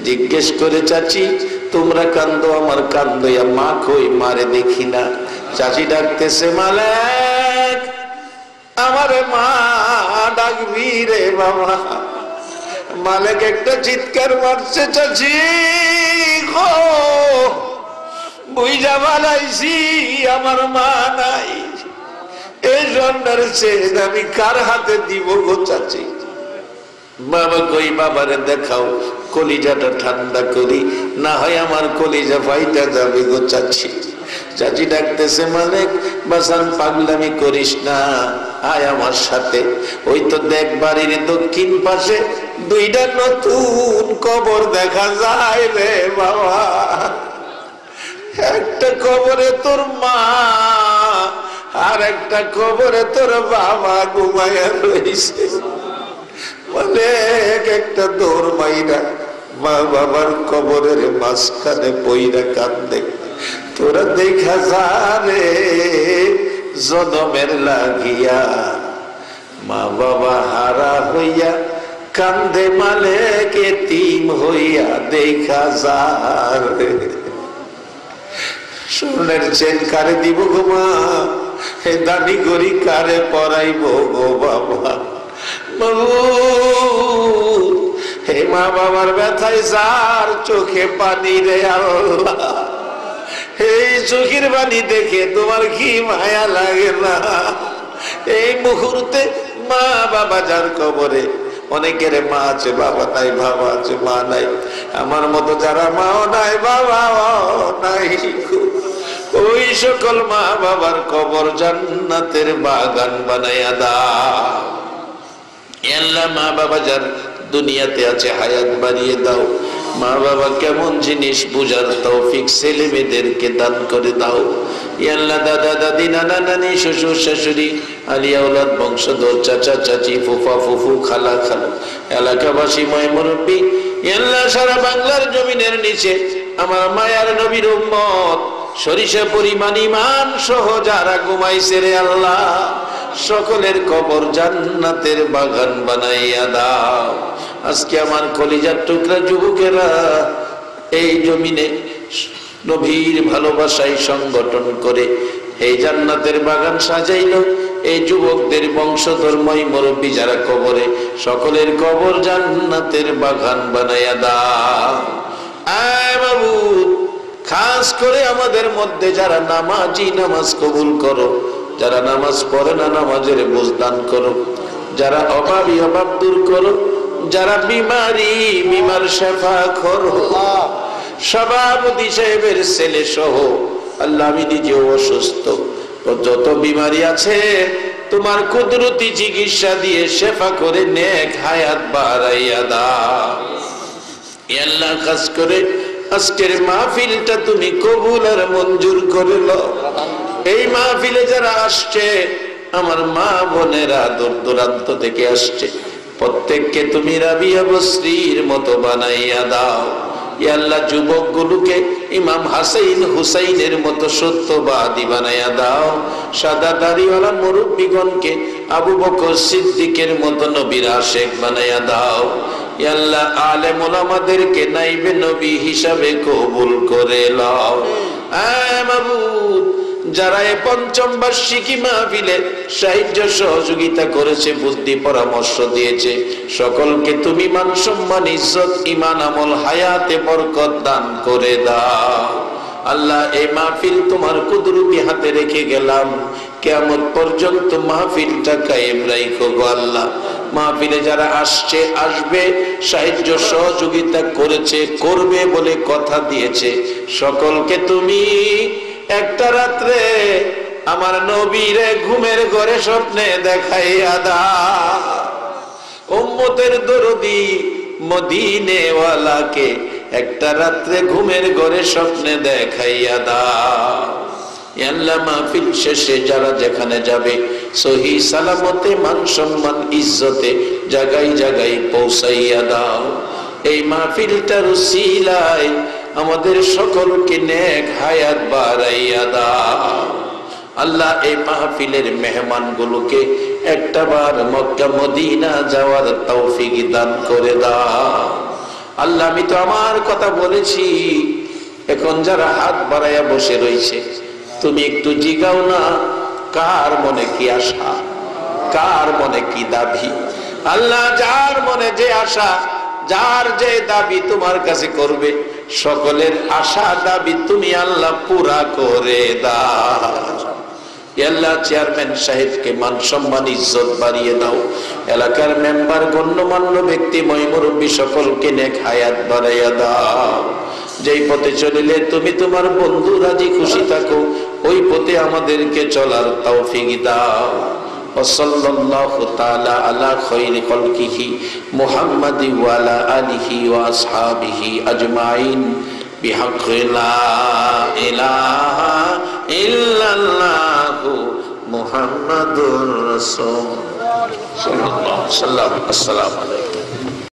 জিজ্ঞেস করে, চাচি তোমরা কান্দো, আমার কান্দো, মা কই? মারে দেখি না। চাচি ডাকতেছে, মালিক আমারে মা ডাকবি রে বাবা। মালিক একটা চিৎকার মারছে, চাচি গো, বুঝা বালাইছি আমার মা নাই, এই জন্মের চেন আমি কার হাতে দিব গো চাচি? বাবা কই, বাবারে দেখাও, কলিজাটা ঠান্ডা করি, না হয় আমার কলিজা ফাইটা যাবে গো চাচি। চাচি ডাকতেছে, মালিক বাসান পাগলামি করিস না, আয় আমার সাথে। ওই তো দেখ, বাড়ির দক্ষিণ পাশে 2টা নতুন কবর দেখা যায় রে বাবা। একটা কবরে তোর মা, আর একটা কবরে তোর বাবা ঘুমাইয়া রয়েছে। মালিক একটা দৌড় মাইরা মা বাবার কবরের মাঝখানে বইরা কান্দে। তোরা দেখা যা রে, জনমের লাগিয়া মা বাবা হারা হইয়া কান্দে, মালিক এতিম হইয়া দেখা যা রে। স্বর্ণের চেন কারে দিব গো মা? হে দামি গড়ি কারে পরাইব গো বাবা? হে মা বাবার ব্যথায় যার চোখে পানি রে আল্লাহ, এই চোখের পানি দেখে তোমার কি মায়া লাগে না? এই মুহূর্তে মা বাবা যার কবরে, অনেকের মা আছে বাবা নাই, বাবা আছে মা নাই। আমার মতো যারা মাও নাই বাবাও নাই, ওই সকল মা বাবার কবর জান্নাতের বাগান বানাইয়া দাও। আল্লাহ মা বাবা যার দুনিয়াতে আছে হায়াত বাড়িয়ে দাও। মা বাবা কেমন জিনিস বুঝার তৌফিক ছেলে মেয়েদেরকে দান করে দাও। আল্লাহ দাদা দাদি নানা নানি শ্বশুর শাশুড়ি আলিয়া ওলাদ বংশধর চাচা চাচি ফুফা ফুফু খালা খালু এলাকাবাসী ময় মুরব্বী আল্লাহ সারা বাংলার জমিনের নিচে আমার মায়ার নবীর উম্মত সরিষা পরিমাণ ঈমান সহ যারা ঘুমাইছে রে আল্লাহ, সকলের কবর জান্নাতের বাগান বানাইয়া দাও। আজকে আমার কলিজার টুকরা যুবকেরা এই জমিনে নবীর ভালোবাসায় সংগঠন করে এই জান্নাতের বাগান সাজাইল। এই যুবকদের বংশধর্মই মুরব্বী যারা কবরে, সকলের কবর জান্নাতের বাগান বানাইয়া দাও। আয় বাবু, খাস করে আমাদের মধ্যে যারা নামাজি নামাজ কবুল করো, যারা নামাজ পড়ে না নামাজের বোঝ দান করো, যারা অভাবী অভাব দূর করো, যারা বিমারি বিমার শেফা করো। সভাপতি সাহেবের ছেলে সহ আল্লাহ আমি নিজেও অসুস্থ, যত বিমারি আছে তোমার কুদরতি চিকিৎসা দিয়ে শেফা করে নেক হায়াত বাড়াইয়া দাও। আল্লাহ খাস করে আজকের মাহফিলটা তুমি কবুল আর মঞ্জুর করে নাও। এই মাহফিলে যারা আসছে আমার মা বোনেরা দূর দূরান্ত থেকে আসছে, প্রত্যেককে তুমি রাবিয়া বসরির মতো বানাইয়া দাও। ইয়া আল্লাহ যুবক গুলোকে ইমাম হাসাইন হুসাইনের মতো সত্যবাদী বানাইয়া দাও। সাদা দাড়িওয়ালা মুরব্বীগণকে আবু বকর সিদ্দিকের মতো নবীর আশেক বানাইয়া দাও। ইয়া আল্লাহ আলেম ওলামাদেরকে নাইবে নবী হিসাবে কবুল করে নাও। মাবুদ, যারা এই পঞ্চম বার্ষিকী মাহফিলে সাহায্য সহযোগিতা করেছে, বুদ্ধি পরামর্শ দিয়েছে, সকলকে তুমি মান সম্মান ইজ্জত ঈমান আমল হায়াতে বরকত দান করে দাও। আল্লাহ এই মাহফিল তোমার কুদরতি হাতে রেখে গেলাম, কিয়ামত পর্যন্ত মাহফিলটা কায়েম রাখো গো আল্লাহ। মাহফিলে যারা আসছে আসবে, সাহায্য সহযোগিতা করেছে করবে বলে কথা দিয়েছে, সকলকে তুমি একটা রাত্রে আমার নবীরে ঘুমের ঘরে স্বপ্নে দেখাইয়া দাও। উম্মতের দরদি মদিনেওয়ালাকে একটা রাত্রে ঘুমের ঘরে স্বপ্নে দেখাইয়া দাও। আল্লাহ মাহফিল শেষে যারা যেখানে যাবে সহি সালামতে মান সম্মান ইজ্জতে জায়গায় জায়গায় পৌঁছাইয়া দাও। এই মাহফিলটার উসিলায় আমাদের সকলকে নেক হায়াত বাড়াইয়া দাও। আল্লাহ এই মাহফিলের মেহমান গুলোকে একটাবার মক্কা মদিনা যাওয়ার তৌফিক দান করে দাও। আল্লাহ আমি তো আমার কথা বলেছি, এখন যারা হাত বাড়াইয়া বসে রয়েছে তুমি একটু জিগাও না, কার মনে কি আশা, কার মনে কি দাবি। আল্লাহ যার মনে যে আশা, যার যে দাবি তোমার কাছে করবে, সকলের আশা দাবি তুমি আল্লাহ পুরা করে দাও। আল্লাহ চেয়ারম্যান সাহেবকে মান সম্মান ইজ্জত বাড়িয়ে দাও। এলাকার মেম্বার গণ্যমান্য ব্যক্তি মুরব্বী সকলকে নেক হায়াত বাড়াইয়া দাও। যেই পথে চলিলে তুমি তোমার বন্ধু রাজি খুশি থাকো, ওই পথে আমাদেরকে চলার তৌফিক দাও। ওয়াসাল্লাল্লাহু তাআলা আলা খায়রি খালকিহি মুহাম্মাদি ওয়া আলা আলিহি ওয়া আসহাবিহি আজমাইন বিহাক্কি লা ইলাহা ইল্লাল্লাহু মুহাম্মাদুর রাসূলুল্লাহ সাল্লাল্লাহু আলাইহি ওয়াসাল্লাম। আসসালামু আলাইকুম।